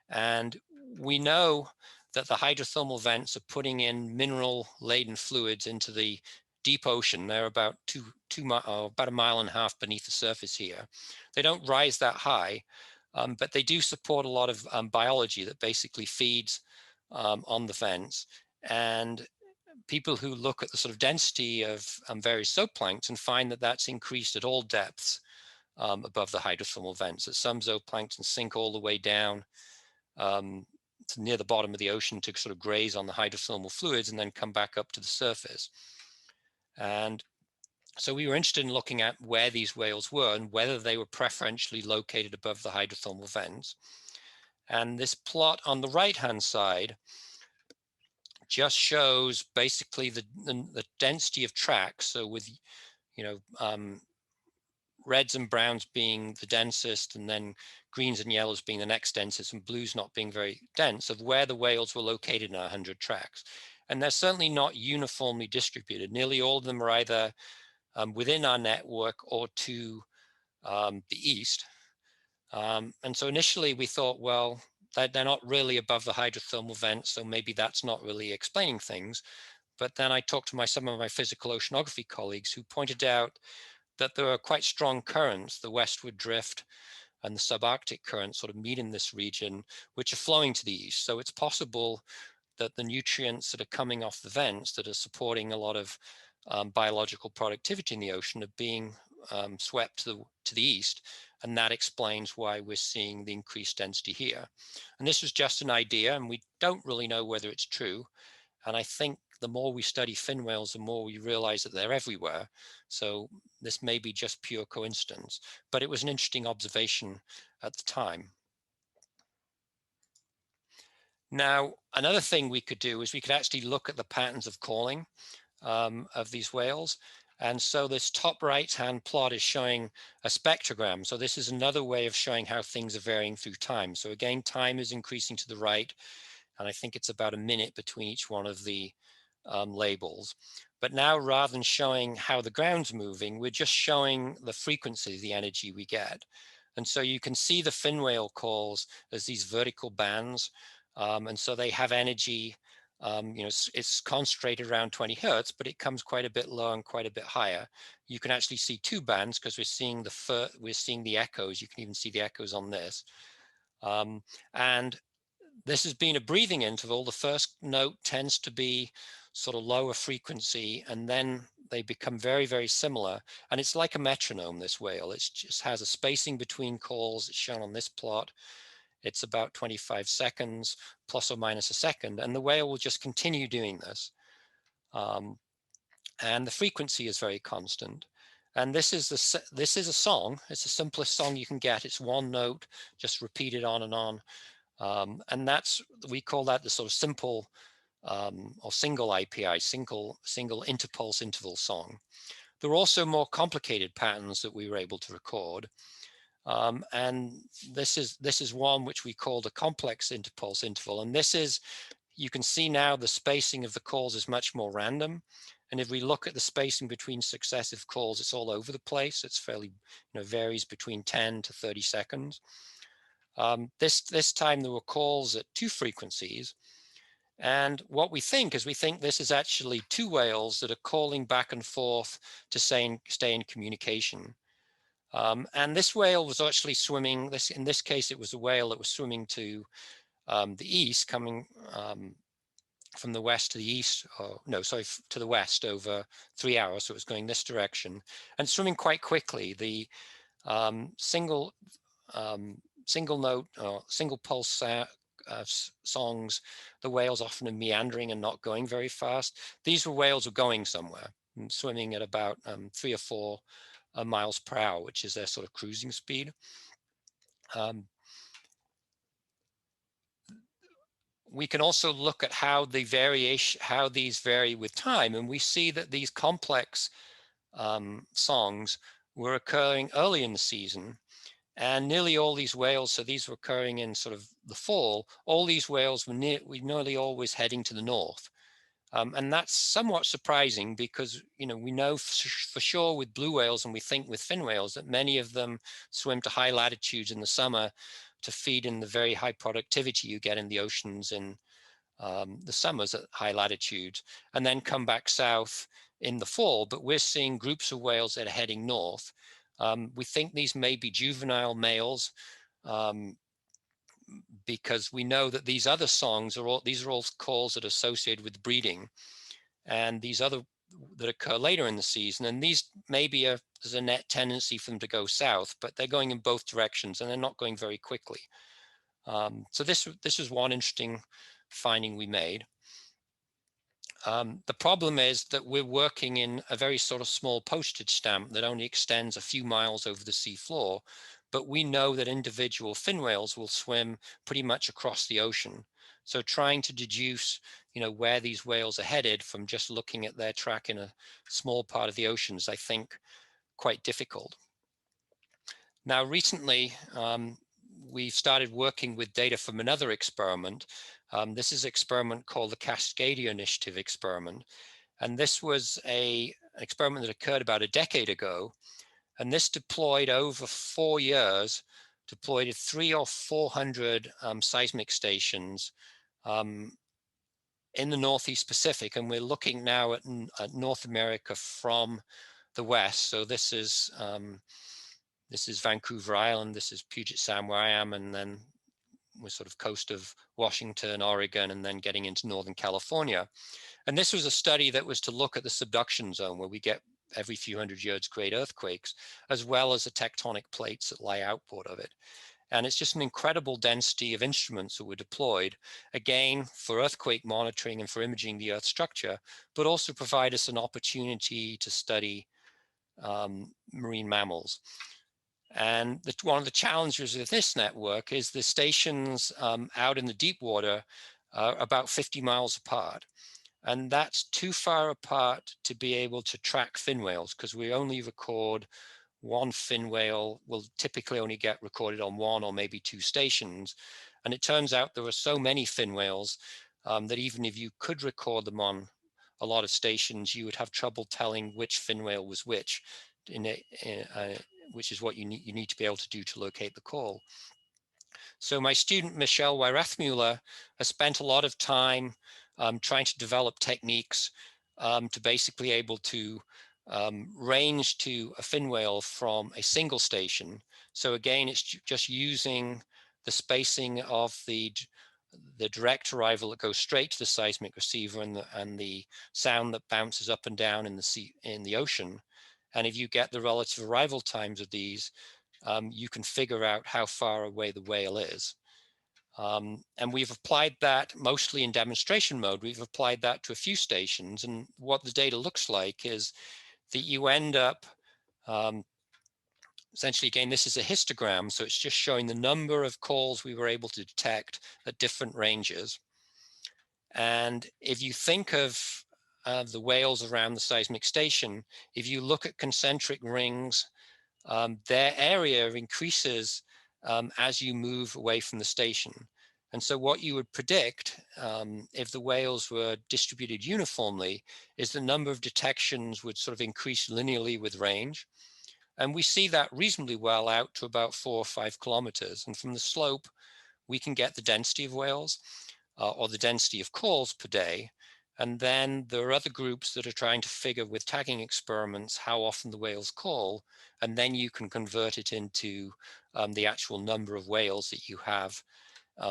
And we know that the hydrothermal vents are putting in mineral-laden fluids into the deep ocean. They're about about 1.5 miles beneath the surface here. They don't rise that high, but they do support a lot of biology that basically feeds on the vents. And people who look at the sort of density of various zooplankton find that that's increased at all depths above the hydrothermal vents. That some zooplankton sink all the way down to near the bottom of the ocean to sort of graze on the hydrothermal fluids and then come back up to the surface. And so we were interested in looking at where these whales were and whether they were preferentially located above the hydrothermal vents. And this plot on the right-hand side just shows basically the density of tracks. So with, reds and browns being the densest, and then greens and yellows being the next densest, and blues not being very dense, of where the whales were located in our 100 tracks. And they're certainly not uniformly distributed. Nearly all of them are either within our network or to the east. And so initially we thought, well, they're not really above the hydrothermal vent, so maybe that's not really explaining things. But then I talked to some of my physical oceanography colleagues who pointed out that there are quite strong currents, the westward drift and the subarctic currents sort of meet in this region, which are flowing to the east. So it's possible that the nutrients that are coming off the vents that are supporting a lot of biological productivity in the ocean are being swept to the east. And that explains why we're seeing the increased density here. And this was just an idea, and we don't really know whether it's true. And I think the more we study fin whales, the more we realize that they're everywhere. So this may be just pure coincidence, but it was an interesting observation at the time. Now, another thing we could do is we could actually look at the patterns of calling of these whales. And so this top right-hand plot is showing a spectrogram. So this is another way of showing how things are varying through time. So again, time is increasing to the right, and I think it's about a minute between each one of the labels. But now, rather than showing how the ground's moving, we're just showing the frequency, the energy we get. And so you can see the fin whale calls as these vertical bands. And so they have energy, it's concentrated around 20 hertz, but it comes quite a bit lower and quite a bit higher. You can actually see two bands because we're seeing the echoes. You can even see the echoes on this. And this has been a breathing interval. The first note tends to be sort of lower frequency, and then they become very, very similar. And it's like a metronome, this whale. It just has a spacing between calls. It's shown on this plot. It's about 25 seconds, plus or minus a second. And the whale will just continue doing this. And the frequency is very constant. And this is a song. It's the simplest song you can get. It's one note, just repeated on and on. And we call that the sort of simple or single IPI, single interpulse interval song. There are also more complicated patterns that we were able to record. And this is one which we call the complex interpulse interval. And you can see now the spacing of the calls is much more random. And if we look at the spacing between successive calls, it's all over the place. It's fairly, varies between 10 to 30 seconds. This time there were calls at two frequencies. And what we think this is actually two whales that are calling back and forth to stay in communication. And this whale was actually swimming, in this case, it was a whale that was swimming to the east, coming from the west to the east, to the west over 3 hours. So it was going this direction and swimming quite quickly. The single note or single pulse songs, the whales often are meandering and not going very fast. These were whales were going somewhere and swimming at about 3 or 4 miles per hour, which is their sort of cruising speed. We can also look at how these vary with time, and we see that these complex songs were occurring early in the season, and nearly all these whales, so these were occurring in sort of the fall, all these whales were nearly always heading to the north. And that's somewhat surprising because, we know for sure with blue whales, and we think with fin whales, that many of them swim to high latitudes in the summer to feed in the very high productivity you get in the oceans in the summers at high latitudes, and then come back south in the fall. But we're seeing groups of whales that are heading north. We think these may be juvenile males, because we know that these other songs are all calls that are associated with breeding, and these other that occur later in the season, and these maybe there's a net tendency for them to go south, but they're going in both directions and they're not going very quickly. So this is one interesting finding we made. The problem is that we're working in a very sort of small postage stamp that only extends a few miles over the sea floor, but we know that individual fin whales will swim pretty much across the ocean. So trying to deduce, where these whales are headed from just looking at their track in a small part of the ocean is, I think, quite difficult. Now, recently, we've started working with data from another experiment. This is an experiment called the Cascadia Initiative experiment. And this was an experiment that occurred about a decade ago. And this deployed over 4 years, deployed at 300 or 400 seismic stations in the Northeast Pacific. And we're looking now at North America from the west. So this is Vancouver Island, this is Puget Sound where I am, and then we're sort of coast of Washington, Oregon, and then getting into Northern California. And this was a study that was to look at the subduction zone, where we get every few hundred years great earthquakes, as well as the tectonic plates that lie outboard of it. And it's just an incredible density of instruments that were deployed, again, for earthquake monitoring and for imaging the Earth structure, but also provide us an opportunity to study marine mammals. And one of the challenges of this network is the stations out in the deep water are about 50 miles apart. And that's too far apart to be able to track fin whales, because we only record one fin whale will typically only get recorded on one or maybe two stations. And it turns out there are so many fin whales that even if you could record them on a lot of stations, you would have trouble telling which fin whale was which, which is what you need to be able to do to locate the call. So my student, Michelle Weirathmuller, has spent a lot of time trying to develop techniques to basically able to range to a fin whale from a single station. So again, it's just using the spacing of the direct arrival that goes straight to the seismic receiver and the sound that bounces up and down in the ocean. And if you get the relative arrival times of these, you can figure out how far away the whale is. And we've applied that mostly in demonstration mode. We've applied that to a few stations. And what the data looks like is that you end up, essentially, again, this is a histogram. So it's just showing the number of calls we were able to detect at different ranges. And if you think of the whales around the seismic station, if you look at concentric rings, their area increases as you move away from the station. And so what you would predict if the whales were distributed uniformly is the number of detections would sort of increase linearly with range. And we see that reasonably well out to about 4 or 5 kilometers. And from the slope, we can get the density of whales or the density of calls per day. And then there are other groups that are trying to figure with tagging experiments how often the whales call, and then you can convert it into the actual number of whales that you have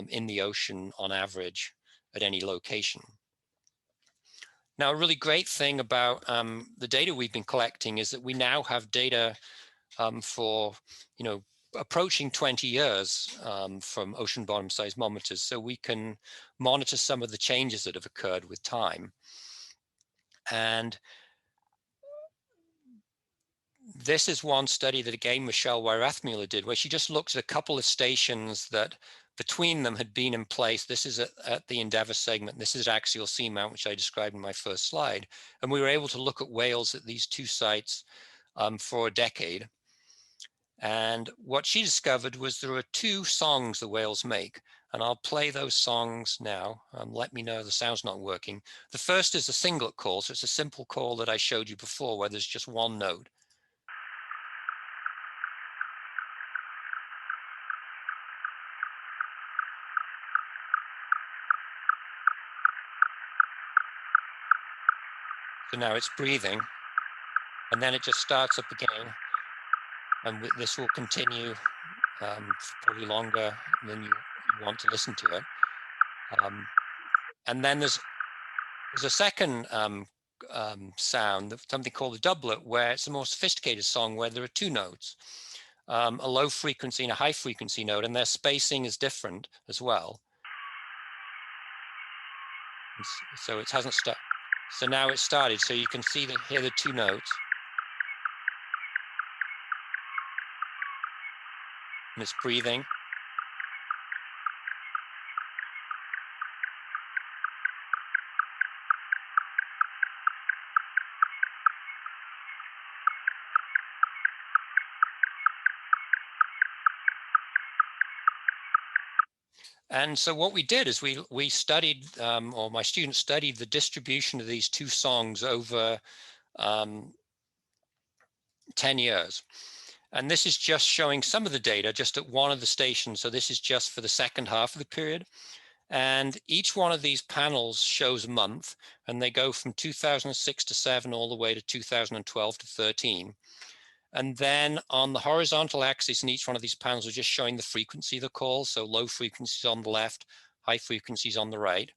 in the ocean on average at any location. Now, a really great thing about the data we've been collecting is that we now have data for, approaching 20 years from ocean bottom seismometers, so we can monitor some of the changes that have occurred with time. And this is one study that, again, Michelle Weirathmuller did, where she just looked at a couple of stations that between them had been in place. This is at the Endeavour segment. This is axial seamount, which I described in my first slide. And we were able to look at whales at these two sites for a decade. And what she discovered was there are two songs the whales make. And I'll play those songs now. Let me know the sound's not working. The first is a singlet call. So it's a simple call that I showed you before, where there's just one note. So now it's breathing, and then it just starts up again. And this will continue probably longer than you want to listen to it. And then there's a second sound, something called a doublet, where it's a more sophisticated song where there are two notes, a low frequency and a high frequency note, and their spacing is different as well. So it hasn't stopped. So now it's started. So you can see that here the two notes. And it's breathing. And so what we did is we studied, or my students studied the distribution of these two songs over 10 years. And this is just showing some of the data just at one of the stations. So this is just for the second half of the period. And each one of these panels shows a month, and they go from 2006 to 7 all the way to 2012 to 13. And then on the horizontal axis in each one of these panels, we're just showing the frequency of the calls. So low frequencies on the left, high frequencies on the right.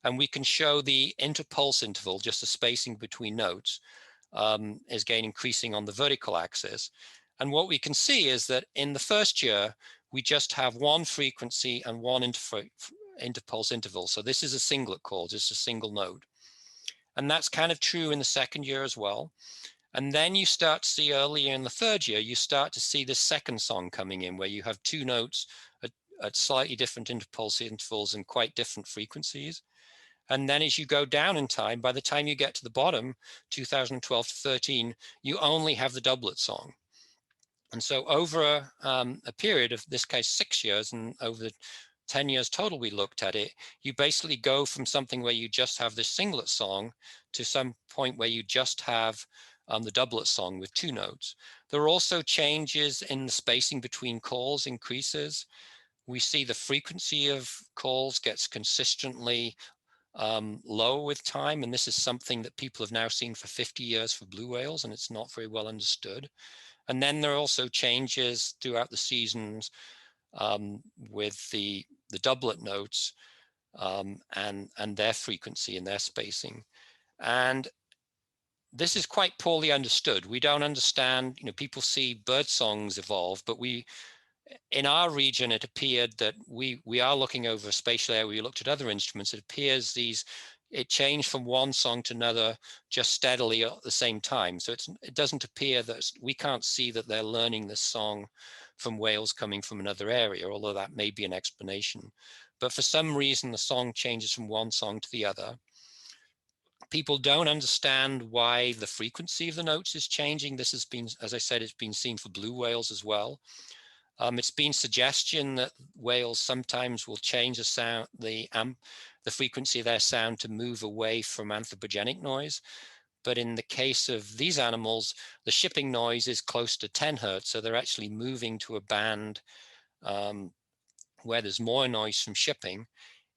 And we can show the interpulse interval, just the spacing between notes, is again increasing on the vertical axis. And what we can see is that in the first year, we just have one frequency and one interpulse interval. So this is a singlet call, just a single note. And that's kind of true in the second year as well. And then you start to see earlier in the third year, you start to see this second song coming in where you have two notes at slightly different interpulse intervals and quite different frequencies. And then as you go down in time, by the time you get to the bottom, 2012 to 13, you only have the doublet song. And so over a period of, this case, 6 years, and over the 10 years total we looked at it, you basically go from something where you just have this singlet song to some point where you just have the doublet song with two notes. There are also changes in the spacing between calls increases. We see the frequency of calls gets consistently low with time, and this is something that people have now seen for 50 years for blue whales, and it's not very well understood. And then there are also changes throughout the seasons with the doublet notes and their frequency and their spacing. And this is quite poorly understood. We don't understand, people see bird songs evolve, but in our region, it appeared that we are looking over a spatial area. We looked at other instruments. It appears it changed from one song to another just steadily at the same time. So it doesn't appear that we can't see that they're learning this song from whales coming from another area, although that may be an explanation. But for some reason, the song changes from one song to the other. People don't understand why the frequency of the notes is changing. This has been, as I said, it's been seen for blue whales as well. It's been suggestion that whales sometimes will change the sound, the frequency of their sound to move away from anthropogenic noise. But in the case of these animals, the shipping noise is close to 10 hertz. So they're actually moving to a band where there's more noise from shipping.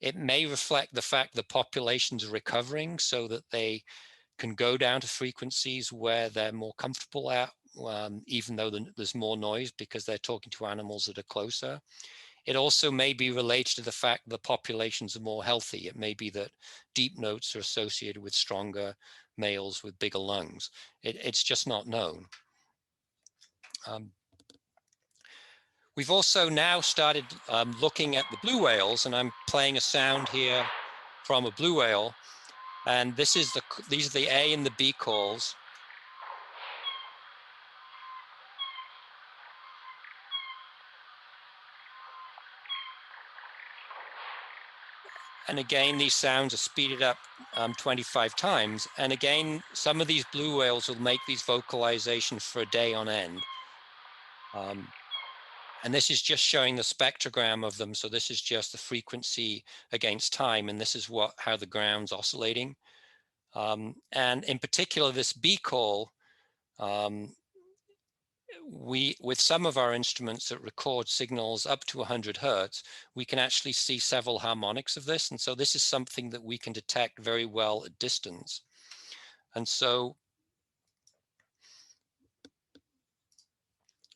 It may reflect the fact the populations are recovering so that they can go down to frequencies where they're more comfortable at, even though there's more noise because they're talking to animals that are closer. It also may be related to the fact the populations are more healthy. It may be that deep notes are associated with stronger males with bigger lungs. It's just not known. We've also now started looking at the blue whales, and I'm playing a sound here from a blue whale. And these are the A and the B calls. And again, these sounds are speeded up 25 times. And again, some of these blue whales will make these vocalizations for a day on end. And this is just showing the spectrogram of them. So this is just the frequency against time. And this is how the ground's oscillating. And in particular, this B call, with some of our instruments that record signals up to 100 hertz, we can actually see several harmonics of this. And so this is something that we can detect very well at distance. And so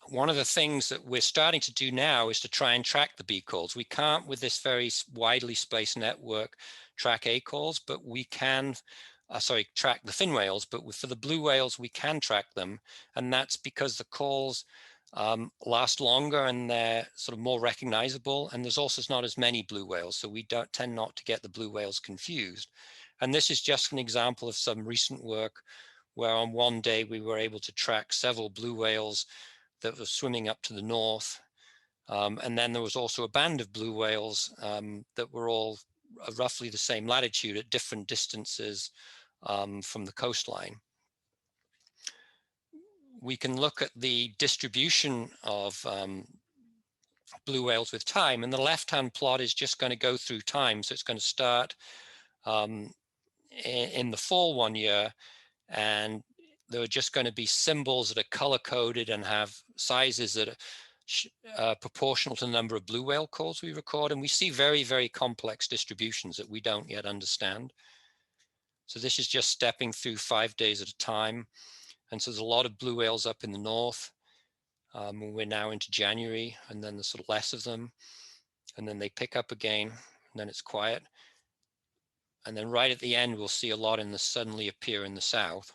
one of the things that we're starting to do now is to try and track the B calls. We can't, with this very widely spaced network, track A calls, but we can track the fin whales, but for the blue whales, we can track them. And that's because the calls last longer and they're sort of more recognizable. And there's also not as many blue whales. So we tend not to get the blue whales confused. And this is just an example of some recent work where on one day we were able to track several blue whales that were swimming up to the north. And then there was also a band of blue whales that were all roughly the same latitude at different distances from the coastline. We can look at the distribution of blue whales with time. And the left-hand plot is just going to go through time. So it's going to start in the fall one year, and there are just going to be symbols that are color-coded and have sizes that are proportional to the number of blue whale calls we record. And we see very, very complex distributions that we don't yet understand. So this is just stepping through 5 days at a time. And so there's a lot of blue whales up in the north. We're now into January, and then there's sort of less of them. And then they pick up again, and then it's quiet. And then right at the end, we'll see a lot in the suddenly appear in the south.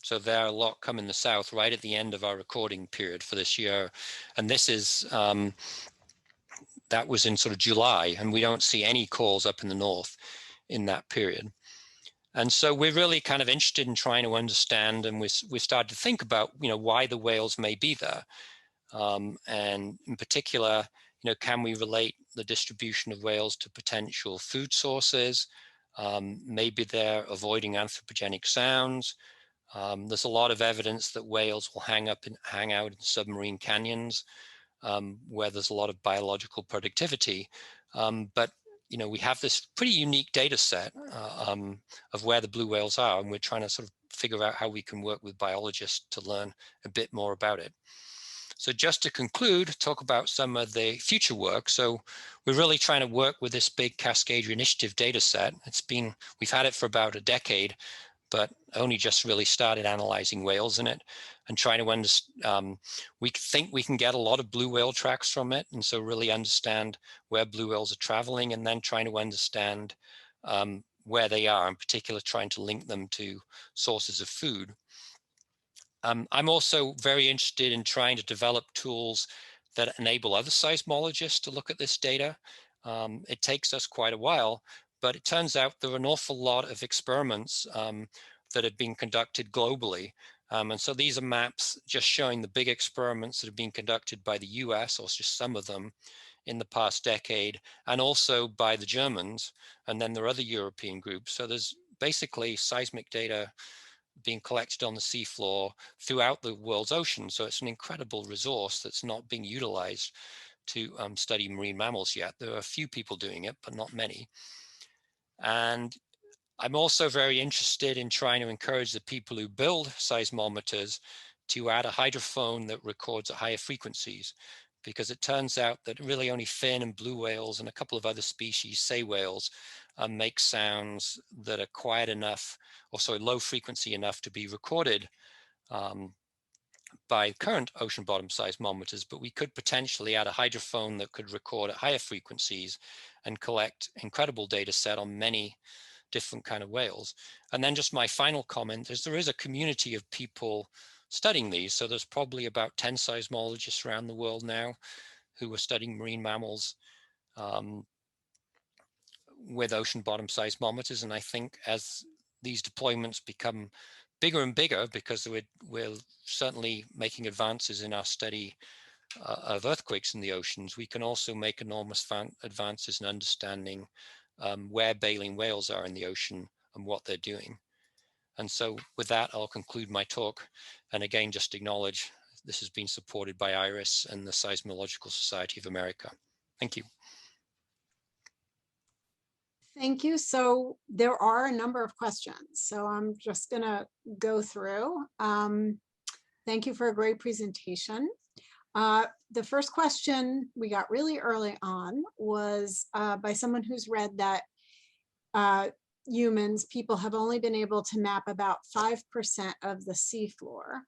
So there are a lot come in the south right at the end of our recording period for this year. And this is, that was in sort of July, and we don't see any calls up in the north in that period. And so we're really kind of interested in trying to understand, and we started to think about, why the whales may be there. And in particular, can we relate the distribution of whales to potential food sources? Maybe they're avoiding anthropogenic sounds. There's a lot of evidence that whales will hang out in submarine canyons where there's a lot of biological productivity. But we have this pretty unique data set of where the blue whales are, and we're trying to sort of figure out how we can work with biologists to learn a bit more about it. So just to conclude, talk about some of the future work. So we're really trying to work with this big Cascade Initiative data set. We've had it for about a decade, but only just really started analyzing whales in it and trying to understand. We think we can get a lot of blue whale tracks from it, and so really understand where blue whales are traveling, and then trying to understand where they are, in particular trying to link them to sources of food. I'm also very interested in trying to develop tools that enable other seismologists to look at this data. It takes us quite a while, but it turns out there are an awful lot of experiments that have been conducted globally. And so these are maps just showing the big experiments that have been conducted by the US, or just some of them, in the past decade, and also by the Germans, and then there are other European groups. So there's basically seismic data being collected on the seafloor throughout the world's ocean. So it's an incredible resource that's not being utilized to study marine mammals yet. There are a few people doing it, but not many. And I'm also very interested in trying to encourage the people who build seismometers to add a hydrophone that records at higher frequencies, because it turns out that really only fin and blue whales and a couple of other species, sei whales, make sounds that are quiet enough, or sorry, low frequency enough to be recorded by current ocean bottom seismometers, but we could potentially add a hydrophone that could record at higher frequencies and collect incredible data set on many different kind of whales. And then just my final comment is there is a community of people studying these. So there's probably about 10 seismologists around the world now who are studying marine mammals with ocean bottom seismometers. And I think as these deployments become bigger and bigger, because we're certainly making advances in our study of earthquakes in the oceans, we can also make enormous advances in understanding where baleen whales are in the ocean and what they're doing. And so with that, I'll conclude my talk. And again, just acknowledge this has been supported by IRIS and the Seismological Society of America. Thank you. Thank you. So there are a number of questions. So I'm just going to go through. Thank you for a great presentation. The first question we got really early on was by someone who's read that people have only been able to map about 5% of the seafloor.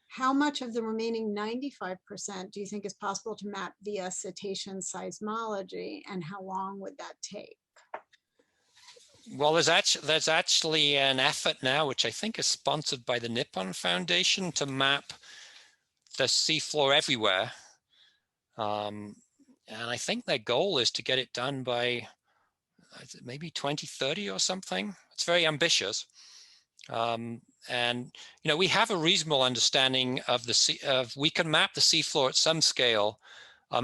How much of the remaining 95% do you think is possible to map via cetacean seismology, and how long would that take? Well, there's actually an effort now, which I think is sponsored by the Nippon Foundation, to map the seafloor everywhere. And I think their goal is to get it done by maybe 2030 or something. It's very ambitious. And we have a reasonable understanding of we can map the seafloor at some scale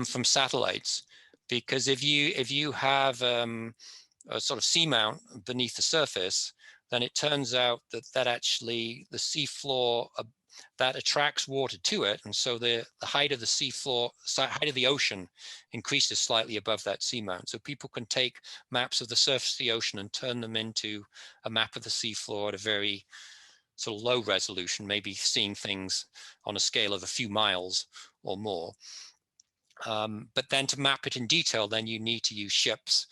from satellites, because if you have a sort of seamount beneath the surface, then it turns out that actually the seafloor that attracts water to it, and so the height of the seafloor, height of the ocean, increases slightly above that seamount. So people can take maps of the surface of the ocean and turn them into a map of the seafloor at a very sort of low resolution, maybe seeing things on a scale of a few miles or more. But then to map it in detail, then you need to use ships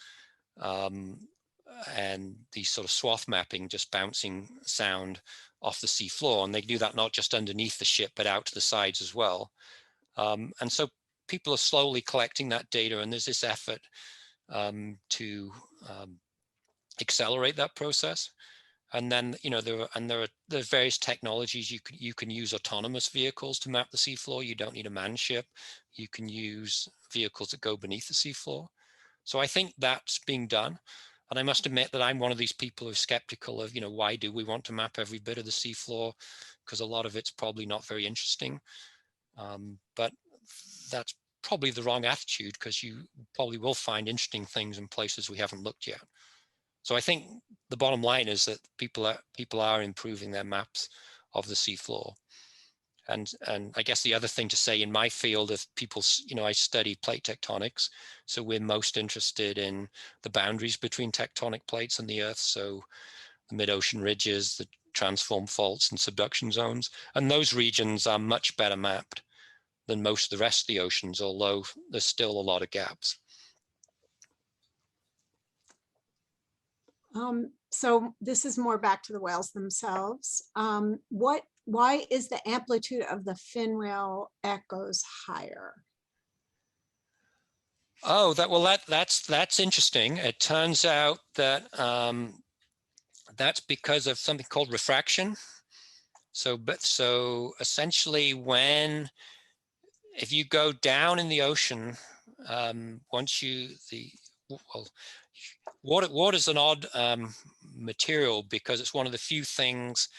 and these sort of swath mapping, just bouncing sound off the sea floor. And they do that not just underneath the ship, but out to the sides as well. And so people are slowly collecting that data, and there's this effort to accelerate that process. And then, you know, there are various technologies. You can use autonomous vehicles to map the seafloor. You don't need a manned ship. You can use vehicles that go beneath the seafloor. So I think that's being done. And I must admit that I'm one of these people who are skeptical of, you know, why do we want to map every bit of the seafloor? Because a lot of it's probably not very interesting. But that's probably the wrong attitude, because you probably will find interesting things in places we haven't looked yet. So I think the bottom line is that people are improving their maps of the seafloor. And I guess the other thing to say in my field of people, you know, I study plate tectonics. So we're most interested in the boundaries between tectonic plates and the Earth. So the mid-ocean ridges, the transform faults and subduction zones. And those regions are much better mapped than most of the rest of the oceans, although there's still a lot of gaps. So this is more back to the whales themselves. Why is the amplitude of the fin rail echoes higher? Oh, that's interesting. It turns out that that's because of something called refraction. So essentially, if you go down in the ocean, water is an odd material, because it's one of the few things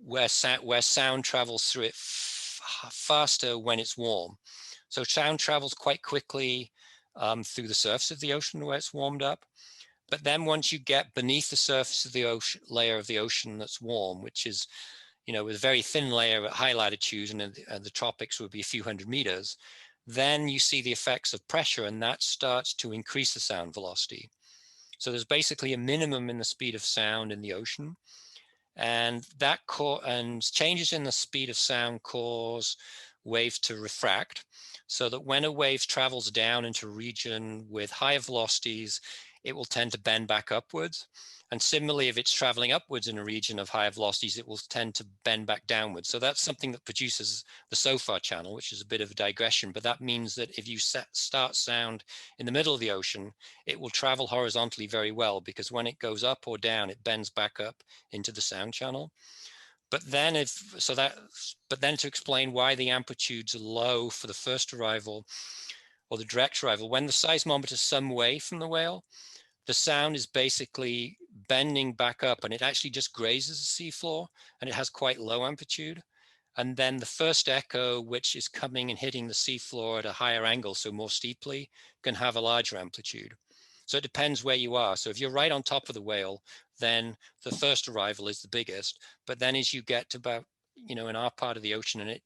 where sound travels through it faster when it's warm. So sound travels quite quickly through the surface of the ocean where it's warmed up. But then once you get beneath the surface of the ocean, layer of the ocean that's warm, which is, you know, with a very thin layer at high latitudes, and the tropics would be a few hundred meters, then you see the effects of pressure, and that starts to increase the sound velocity. So there's basically a minimum in the speed of sound in the ocean. And changes in the speed of sound cause waves to refract, so that when a wave travels down into a region with higher velocities, it will tend to bend back upwards. And similarly, if it's traveling upwards in a region of higher velocities, it will tend to bend back downwards. So that's something that produces the SOFAR channel, which is a bit of a digression, but that means that if you start sound in the middle of the ocean, it will travel horizontally very well, because when it goes up or down, it bends back up into the sound channel. But then to explain why the amplitudes are low for the first arrival or the direct arrival, when the seismometer is some way from the whale, the sound is basically bending back up, and it actually just grazes the seafloor, and it has quite low amplitude. And then the first echo, which is coming and hitting the seafloor at a higher angle, so more steeply, can have a larger amplitude. So it depends where you are. So if you're right on top of the whale, then the first arrival is the biggest. But then as you get to about, you know, in our part of the ocean, and it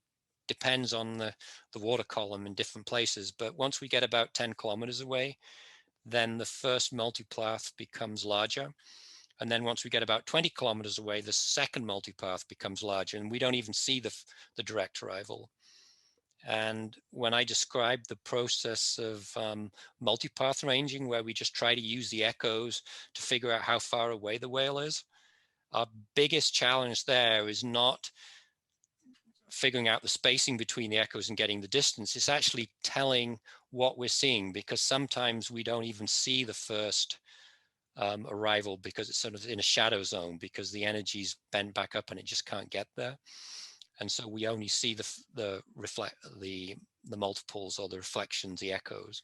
depends on the water column in different places, but once we get about 10 kilometers away, then the first multipath becomes larger. And then once we get about 20 kilometers away, the second multipath becomes larger, and we don't even see the direct arrival. And when I describe the process of multipath ranging, where we just try to use the echoes to figure out how far away the whale is, our biggest challenge there is not figuring out the spacing between the echoes and getting the distance. It's actually telling what we're seeing, because sometimes we don't even see the first arrival, because it's sort of in a shadow zone, because the energy's bent back up and it just can't get there. And so we only see the multiples or the reflections, the echoes.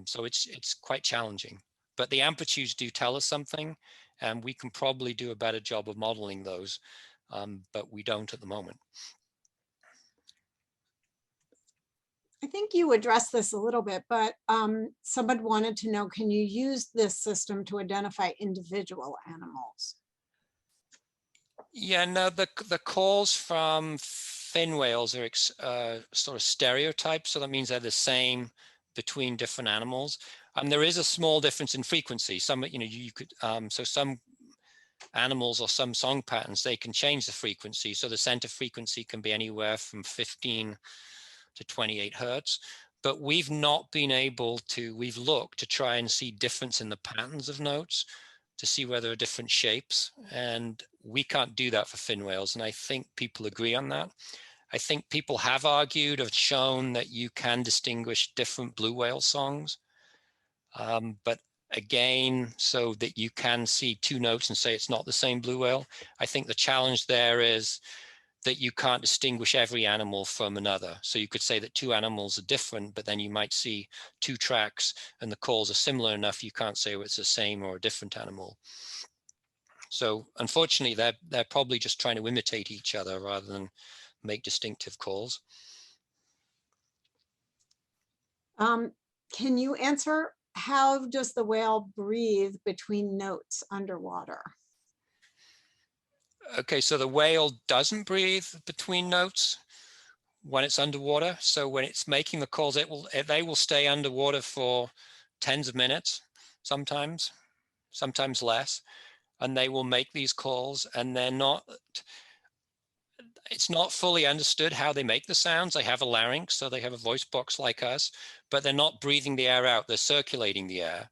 So it's quite challenging, but the amplitudes do tell us something, and we can probably do a better job of modeling those, but we don't at the moment. I think you addressed this a little bit, but someone wanted to know, can you use this system to identify individual animals? Yeah, no, the calls from fin whales are sort of stereotypes, so that means they're the same between different animals. There is a small difference in frequency. Some, you could, so some animals or some song patterns, they can change the frequency. So the center frequency can be anywhere from 15 to 28 hertz. But we've not been able to, we've looked to try and see difference in the patterns of notes to see whether there are different shapes. And we can't do that for fin whales. And I think people agree on that. I think people have argued or shown that you can distinguish different blue whale songs. But again, so that you can see two notes and say it's not the same blue whale. I think the challenge there is that you can't distinguish every animal from another. So you could say that two animals are different, but then you might see two tracks and the calls are similar enough, you can't say it's the same or a different animal. So unfortunately, they're probably just trying to imitate each other rather than make distinctive calls. Can you answer, how does the whale breathe between notes underwater? Okay, so the whale doesn't breathe between notes when it's underwater. So when it's making the calls, they will stay underwater for tens of minutes, sometimes less, and they will make these calls, and it's not fully understood how they make the sounds. They have a larynx, so they have a voice box like us, but they're not breathing the air out, they're circulating the air.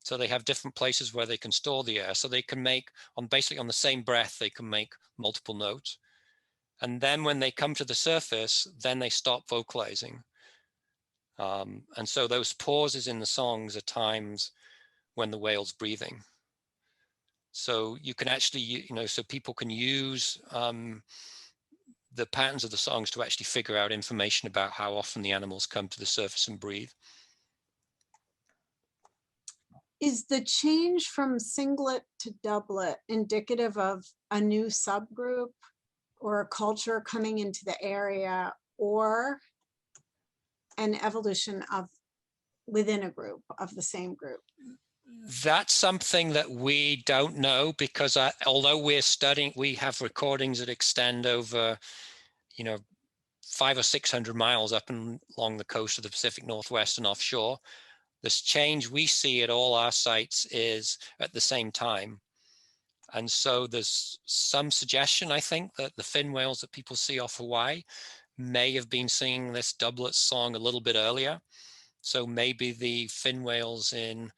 So they have different places where they can store the air. So they can make, basically on the same breath, they can make multiple notes. And then when they come to the surface, then they stop vocalizing. And so those pauses in the songs are times when the whale's breathing. So you can actually, so people can use the patterns of the songs to actually figure out information about how often the animals come to the surface and breathe. Is the change from singlet to doublet indicative of a new subgroup or a culture coming into the area, or an evolution of within a group of the same group? That's something that we don't know, because although we're studying, we have recordings that extend over, 500 or 600 miles up and along the coast of the Pacific Northwest and offshore. This change we see at all our sites is at the same time. And so there's some suggestion, I think, that the fin whales that people see off Hawaii may have been singing this doublet song a little bit earlier. So maybe the fin whales in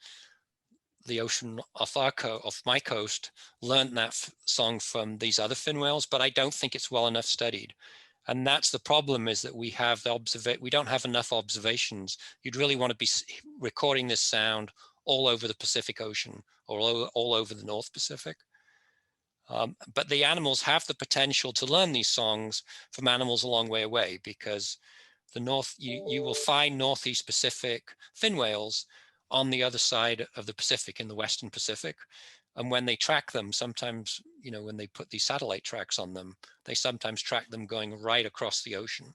the ocean off my coast learned that song from these other fin whales, but I don't think it's well enough studied. And that's the problem, is that we don't have enough observations. You'd really want to be recording this sound all over the Pacific Ocean or all over the North Pacific. But the animals have the potential to learn these songs from animals a long way away, because you will find Northeast Pacific fin whales on the other side of the Pacific, in the Western Pacific. And when they track them, sometimes, when they put these satellite tracks on them, they sometimes track them going right across the ocean.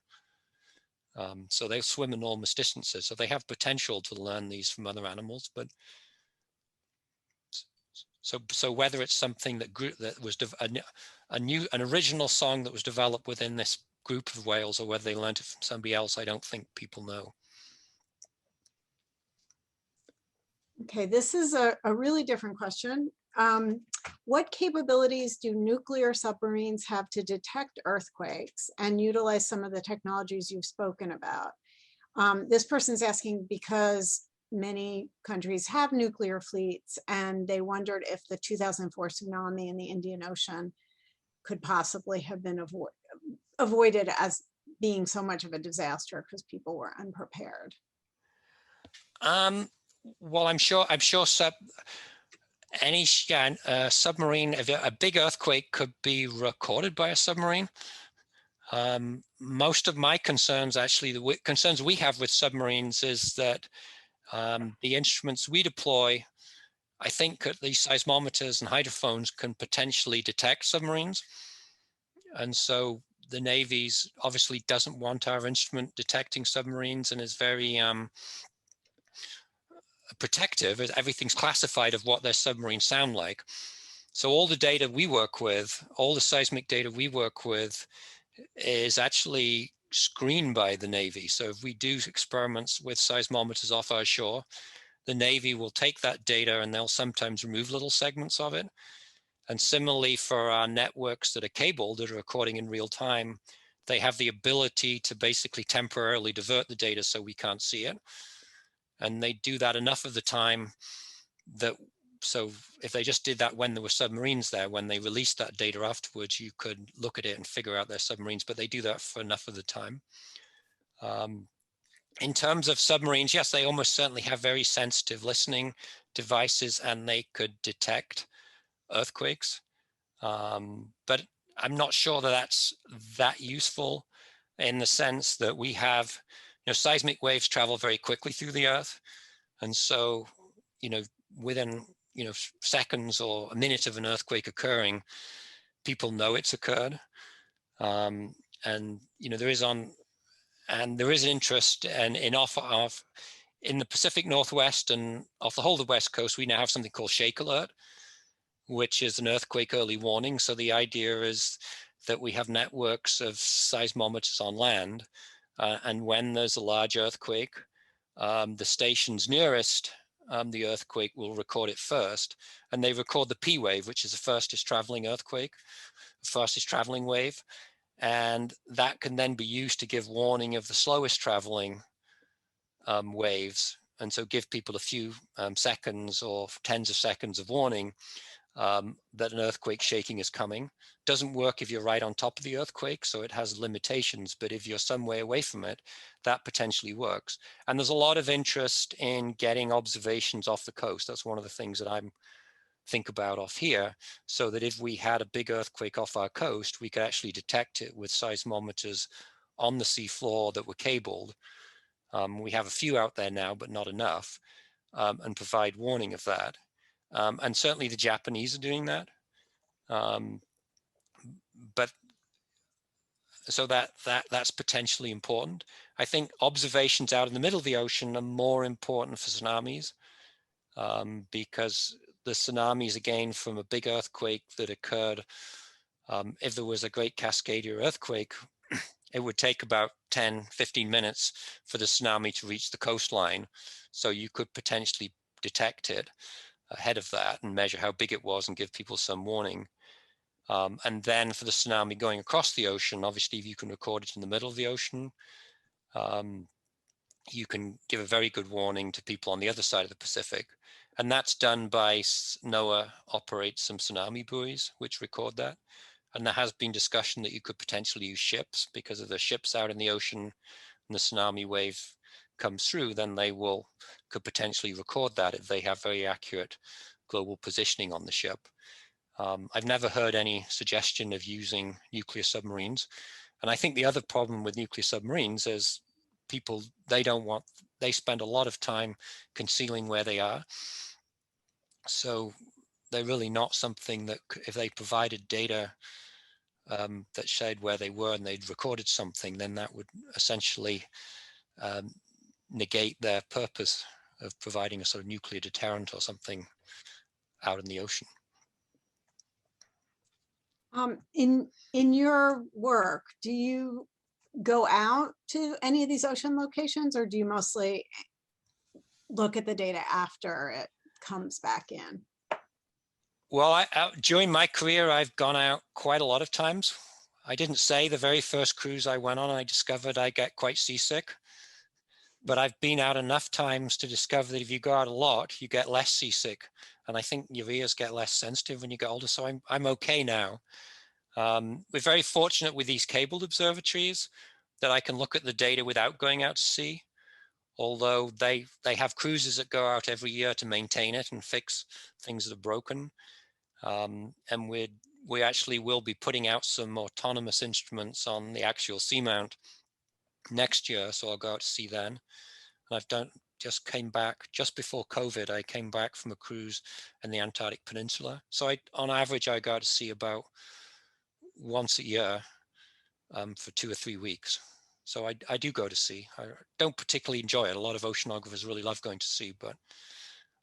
So they'll swim enormous distances. So they have potential to learn these from other animals. But so whether it's something that was an original song that was developed within this group of whales, or whether they learned it from somebody else, I don't think people know. Okay, this is a really different question. What capabilities do nuclear submarines have to detect earthquakes and utilize some of the technologies you've spoken about? This person's asking because many countries have nuclear fleets, and they wondered if the 2004 tsunami in the Indian Ocean could possibly have been avoided as being so much of a disaster because people were unprepared. Well, I'm sure any submarine, a big earthquake could be recorded by a submarine. Most of my concerns, actually, the concerns we have with submarines, is that the instruments we deploy, I think these seismometers and hydrophones can potentially detect submarines. And so the Navy's obviously doesn't want our instrument detecting submarines and is very protective. Everything's classified of what their submarines sound like. So all the data we work with, all the seismic data we work with is actually screened by the Navy. So if we do experiments with seismometers off our shore, the Navy will take that data and they'll sometimes remove little segments of it. And similarly for our networks that are cabled, that are recording in real time, they have the ability to basically temporarily divert the data so we can't see it. And they do that enough of the time that, so if they just did that when there were submarines there, when they released that data afterwards, you could look at it and figure out their submarines, but they do that for enough of the time. In terms of submarines, yes, they almost certainly have very sensitive listening devices and they could detect earthquakes. But I'm not sure that that's that useful in the sense that we have, seismic waves travel very quickly through the earth. And so, within, seconds or a minute of an earthquake occurring, people know it's occurred. And, there is an interest in in the Pacific Northwest and off the whole of the West Coast, we now have something called Shake Alert, which is an earthquake early warning. So the idea is that we have networks of seismometers on land, and when there's a large earthquake, the stations nearest the earthquake will record it first, and they record the P wave, which is the fastest traveling earthquake, fastest traveling wave, and that can then be used to give warning of the slowest traveling waves, and so give people a few seconds or tens of seconds of warning that an earthquake shaking is coming. Doesn't work if you're right on top of the earthquake, so it has limitations, but if you're some way away from it, that potentially works. And there's a lot of interest in getting observations off the coast. That's one of the things that I'm think about off here, so that if we had a big earthquake off our coast, we could actually detect it with seismometers on the seafloor that were cabled. We have a few out there now, but not enough, and provide warning of that. And certainly the Japanese are doing that. But so that's potentially important. I think observations out in the middle of the ocean are more important for tsunamis, because the tsunamis, again, from a big earthquake that occurred, if there was a great Cascadia earthquake, it would take about 10, 15 minutes for the tsunami to reach the coastline. So you could potentially detect it ahead of that and measure how big it was and give people some warning. And then for the tsunami going across the ocean, obviously, if you can record it in the middle of the ocean, you can give a very good warning to people on the other side of the Pacific. And that's done by NOAA operates some tsunami buoys, which record that. And there has been discussion that you could potentially use ships, because if the ships out in the ocean and the tsunami wave comes through, then they could potentially record that if they have very accurate global positioning on the ship. I've never heard any suggestion of using nuclear submarines. And I think the other problem with nuclear submarines is people, they spend a lot of time concealing where they are. So they're really not something that, if they provided data that showed where they were and they'd recorded something, then that would essentially negate their purpose of providing a sort of nuclear deterrent or something out in the ocean. In your work, do you go out to any of these ocean locations, or do you mostly look at the data after it comes back in? Well, during my career, I've gone out quite a lot of times. I didn't say the very first cruise I went on, I discovered I get quite seasick. But I've been out enough times to discover that if you go out a lot, you get less seasick. And I think your ears get less sensitive when you get older. So I'm okay now. We're very fortunate with these cabled observatories that I can look at the data without going out to sea. Although they have cruises that go out every year to maintain it and fix things that are broken. And we actually will be putting out some autonomous instruments on the axial seamount next year, so I'll go out to sea then. And just came back just before COVID. I came back from a cruise in the Antarctic Peninsula. So on average, I go out to sea about once a year. for 2 or 3 weeks. So I do go to sea. I don't particularly enjoy it. A lot of oceanographers really love going to sea, but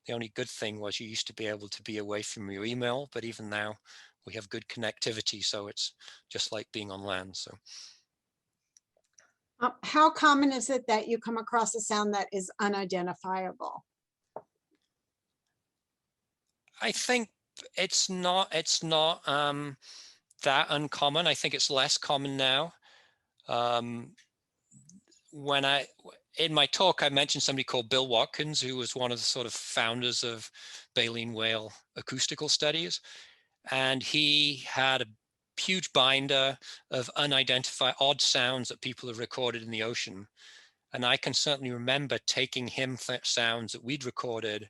the only good thing was you used to be able to be away from your email, but even now we have good connectivity, so it's just like being on land. So how common is it that you come across a sound that is unidentifiable? I think it's not that uncommon. I think it's less common now. In my talk, I mentioned somebody called Bill Watkins, who was one of the sort of founders of baleen whale acoustical studies. And he had a huge binder of unidentified odd sounds that people have recorded in the ocean. And I can certainly remember taking him sounds that we'd recorded,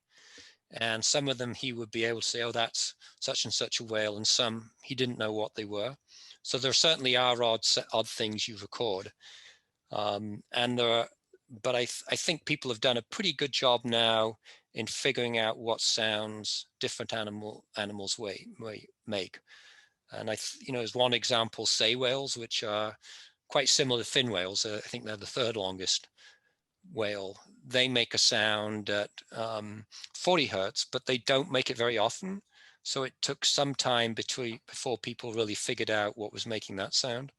and some of them he would be able to say, oh, that's such and such a whale, and some he didn't know what they were. So there certainly are odd things you record. And there are, but I think people have done a pretty good job now in figuring out what sounds different animals make. And as one example, sei whales, which are quite similar to fin whales. I think they're the third longest whale. They make a sound at 40 hertz, but they don't make it very often. So it took some time before people really figured out what was making that sound.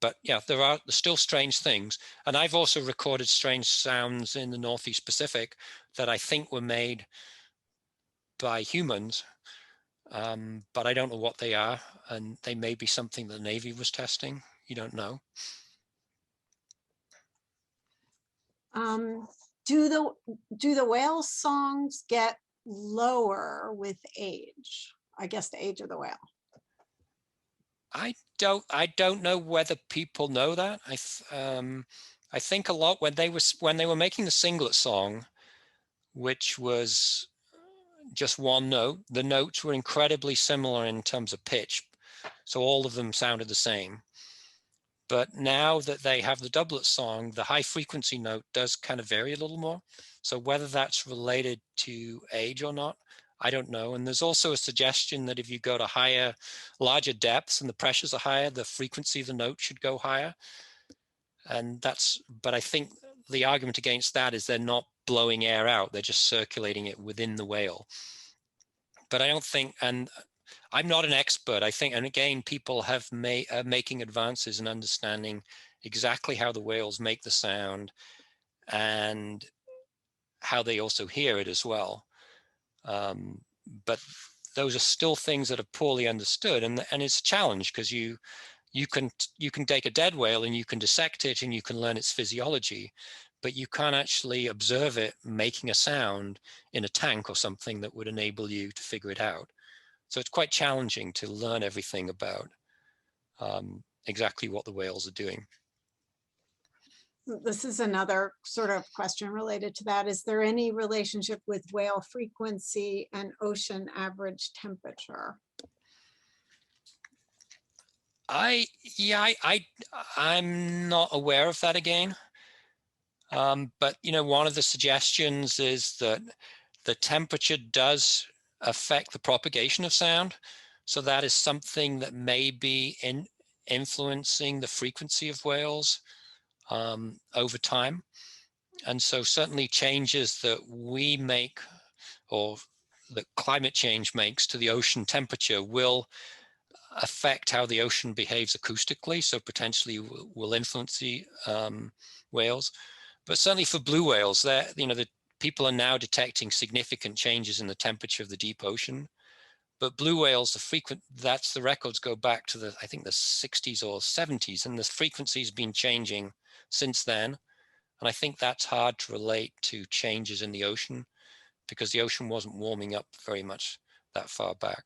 But yeah, there's still strange things. And I've also recorded strange sounds in the Northeast Pacific that I think were made by humans, but I don't know what they are. And they may be something the Navy was testing. You don't know. Do the whale songs get lower with age? I guess the age of the whale. I don't know whether people know that. I think a lot when they were making the singlet song, which was just one note, the notes were incredibly similar in terms of pitch, so all of them sounded the same. But now that they have the doublet song, the high frequency note does kind of vary a little more. So whether that's related to age or not, I don't know. And there's also a suggestion that if you go to larger depths and the pressures are higher, the frequency of the note should go higher. But I think the argument against that is they're not blowing air out, they're just circulating it within the whale. But I don't think, and I'm not an expert, I think, and again, people are making advances in understanding exactly how the whales make the sound and how they also hear it as well. But those are still things that are poorly understood, and it's a challenge because you can take a dead whale and you can dissect it and you can learn its physiology, but you can't actually observe it making a sound in a tank or something that would enable you to figure it out. So it's quite challenging to learn everything about exactly what the whales are doing. This is another sort of question related to that. Is there any relationship with whale frequency and ocean average temperature? I'm not aware of that again. But one of the suggestions is that the temperature does affect the propagation of sound. So that is something that may be influencing the frequency of whales over time. And so certainly changes that we make or that climate change makes to the ocean temperature will affect how the ocean behaves acoustically. So potentially will influence the whales. But certainly for blue whales, the people are now detecting significant changes in the temperature of the deep ocean. But blue whales, the records go back to I think the 60s or 70s, and the frequency's been changing since then. And I think that's hard to relate to changes in the ocean because the ocean wasn't warming up very much that far back.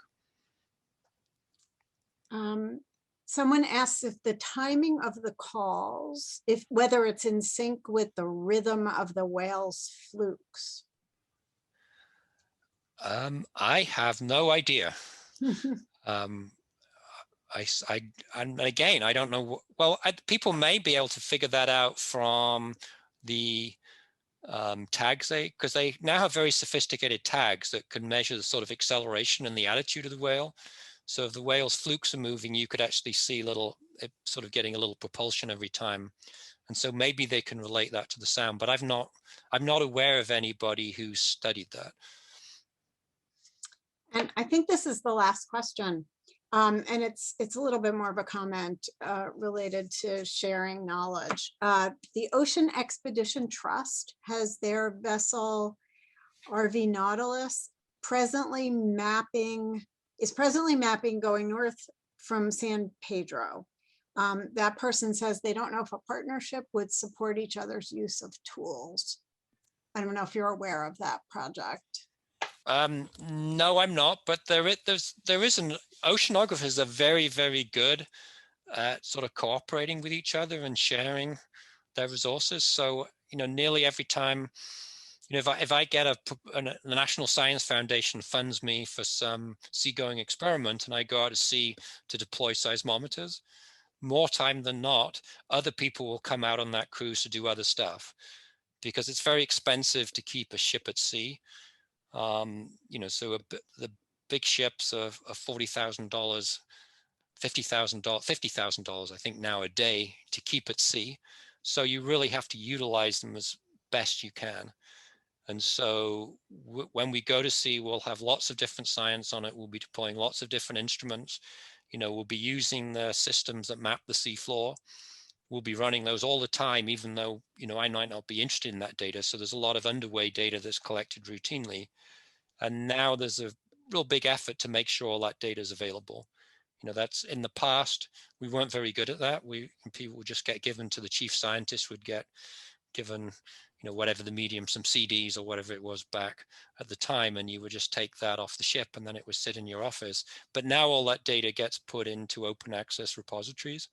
Someone asks if the timing of the calls, whether it's in sync with the rhythm of the whale's flukes. I have no idea. And again, I don't know. Well, people may be able to figure that out from the tags because they now have very sophisticated tags that can measure the sort of acceleration and the attitude of the whale. So if the whale's flukes are moving, you could actually see it sort of getting a little propulsion every time. And so maybe they can relate that to the sound, but I'm not aware of anybody who's studied that. And I think this is the last question. And it's a little bit more of a comment related to sharing knowledge. The Ocean Expedition Trust has their vessel RV Nautilus is presently mapping going north from San Pedro. That person says they don't know if a partnership would support each other's use of tools. I don't know if you're aware of that project. No, I'm not, but there is an oceanographers are very, very good at sort of cooperating with each other and sharing their resources. So, nearly every time, if I get the National Science Foundation funds me for some seagoing experiment and I go out to sea to deploy seismometers, more time than not, other people will come out on that cruise to do other stuff because it's very expensive to keep a ship at sea. So the big ships are $40,000, $50,000, I think now a day to keep at sea. So you really have to utilize them as best you can. And so when we go to sea, we'll have lots of different science on it. We'll be deploying lots of different instruments. We'll be using the systems that map the seafloor. We'll be running those all the time, even though, I might not be interested in that data. So there's a lot of underway data that's collected routinely. And now there's a real big effort to make sure all that data is available. That's in the past, we weren't very good at that. People would just get given to the chief scientist, would get given, whatever the medium, some CDs or whatever it was back at the time, and you would just take that off the ship and then it would sit in your office. But now all that data gets put into open access repositories.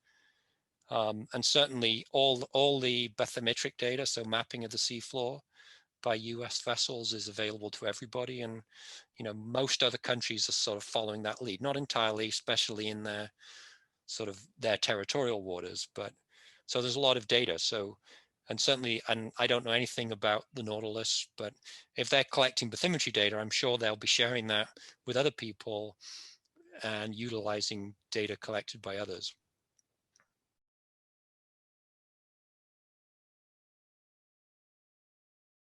And certainly all the bathymetric data, so mapping of the seafloor by US vessels, is available to everybody. And, most other countries are sort of following that lead, not entirely, especially in their sort of their territorial waters, but so there's a lot of data. So, and certainly, and I don't know anything about the Nautilus, but if they're collecting bathymetry data, I'm sure they'll be sharing that with other people and utilizing data collected by others.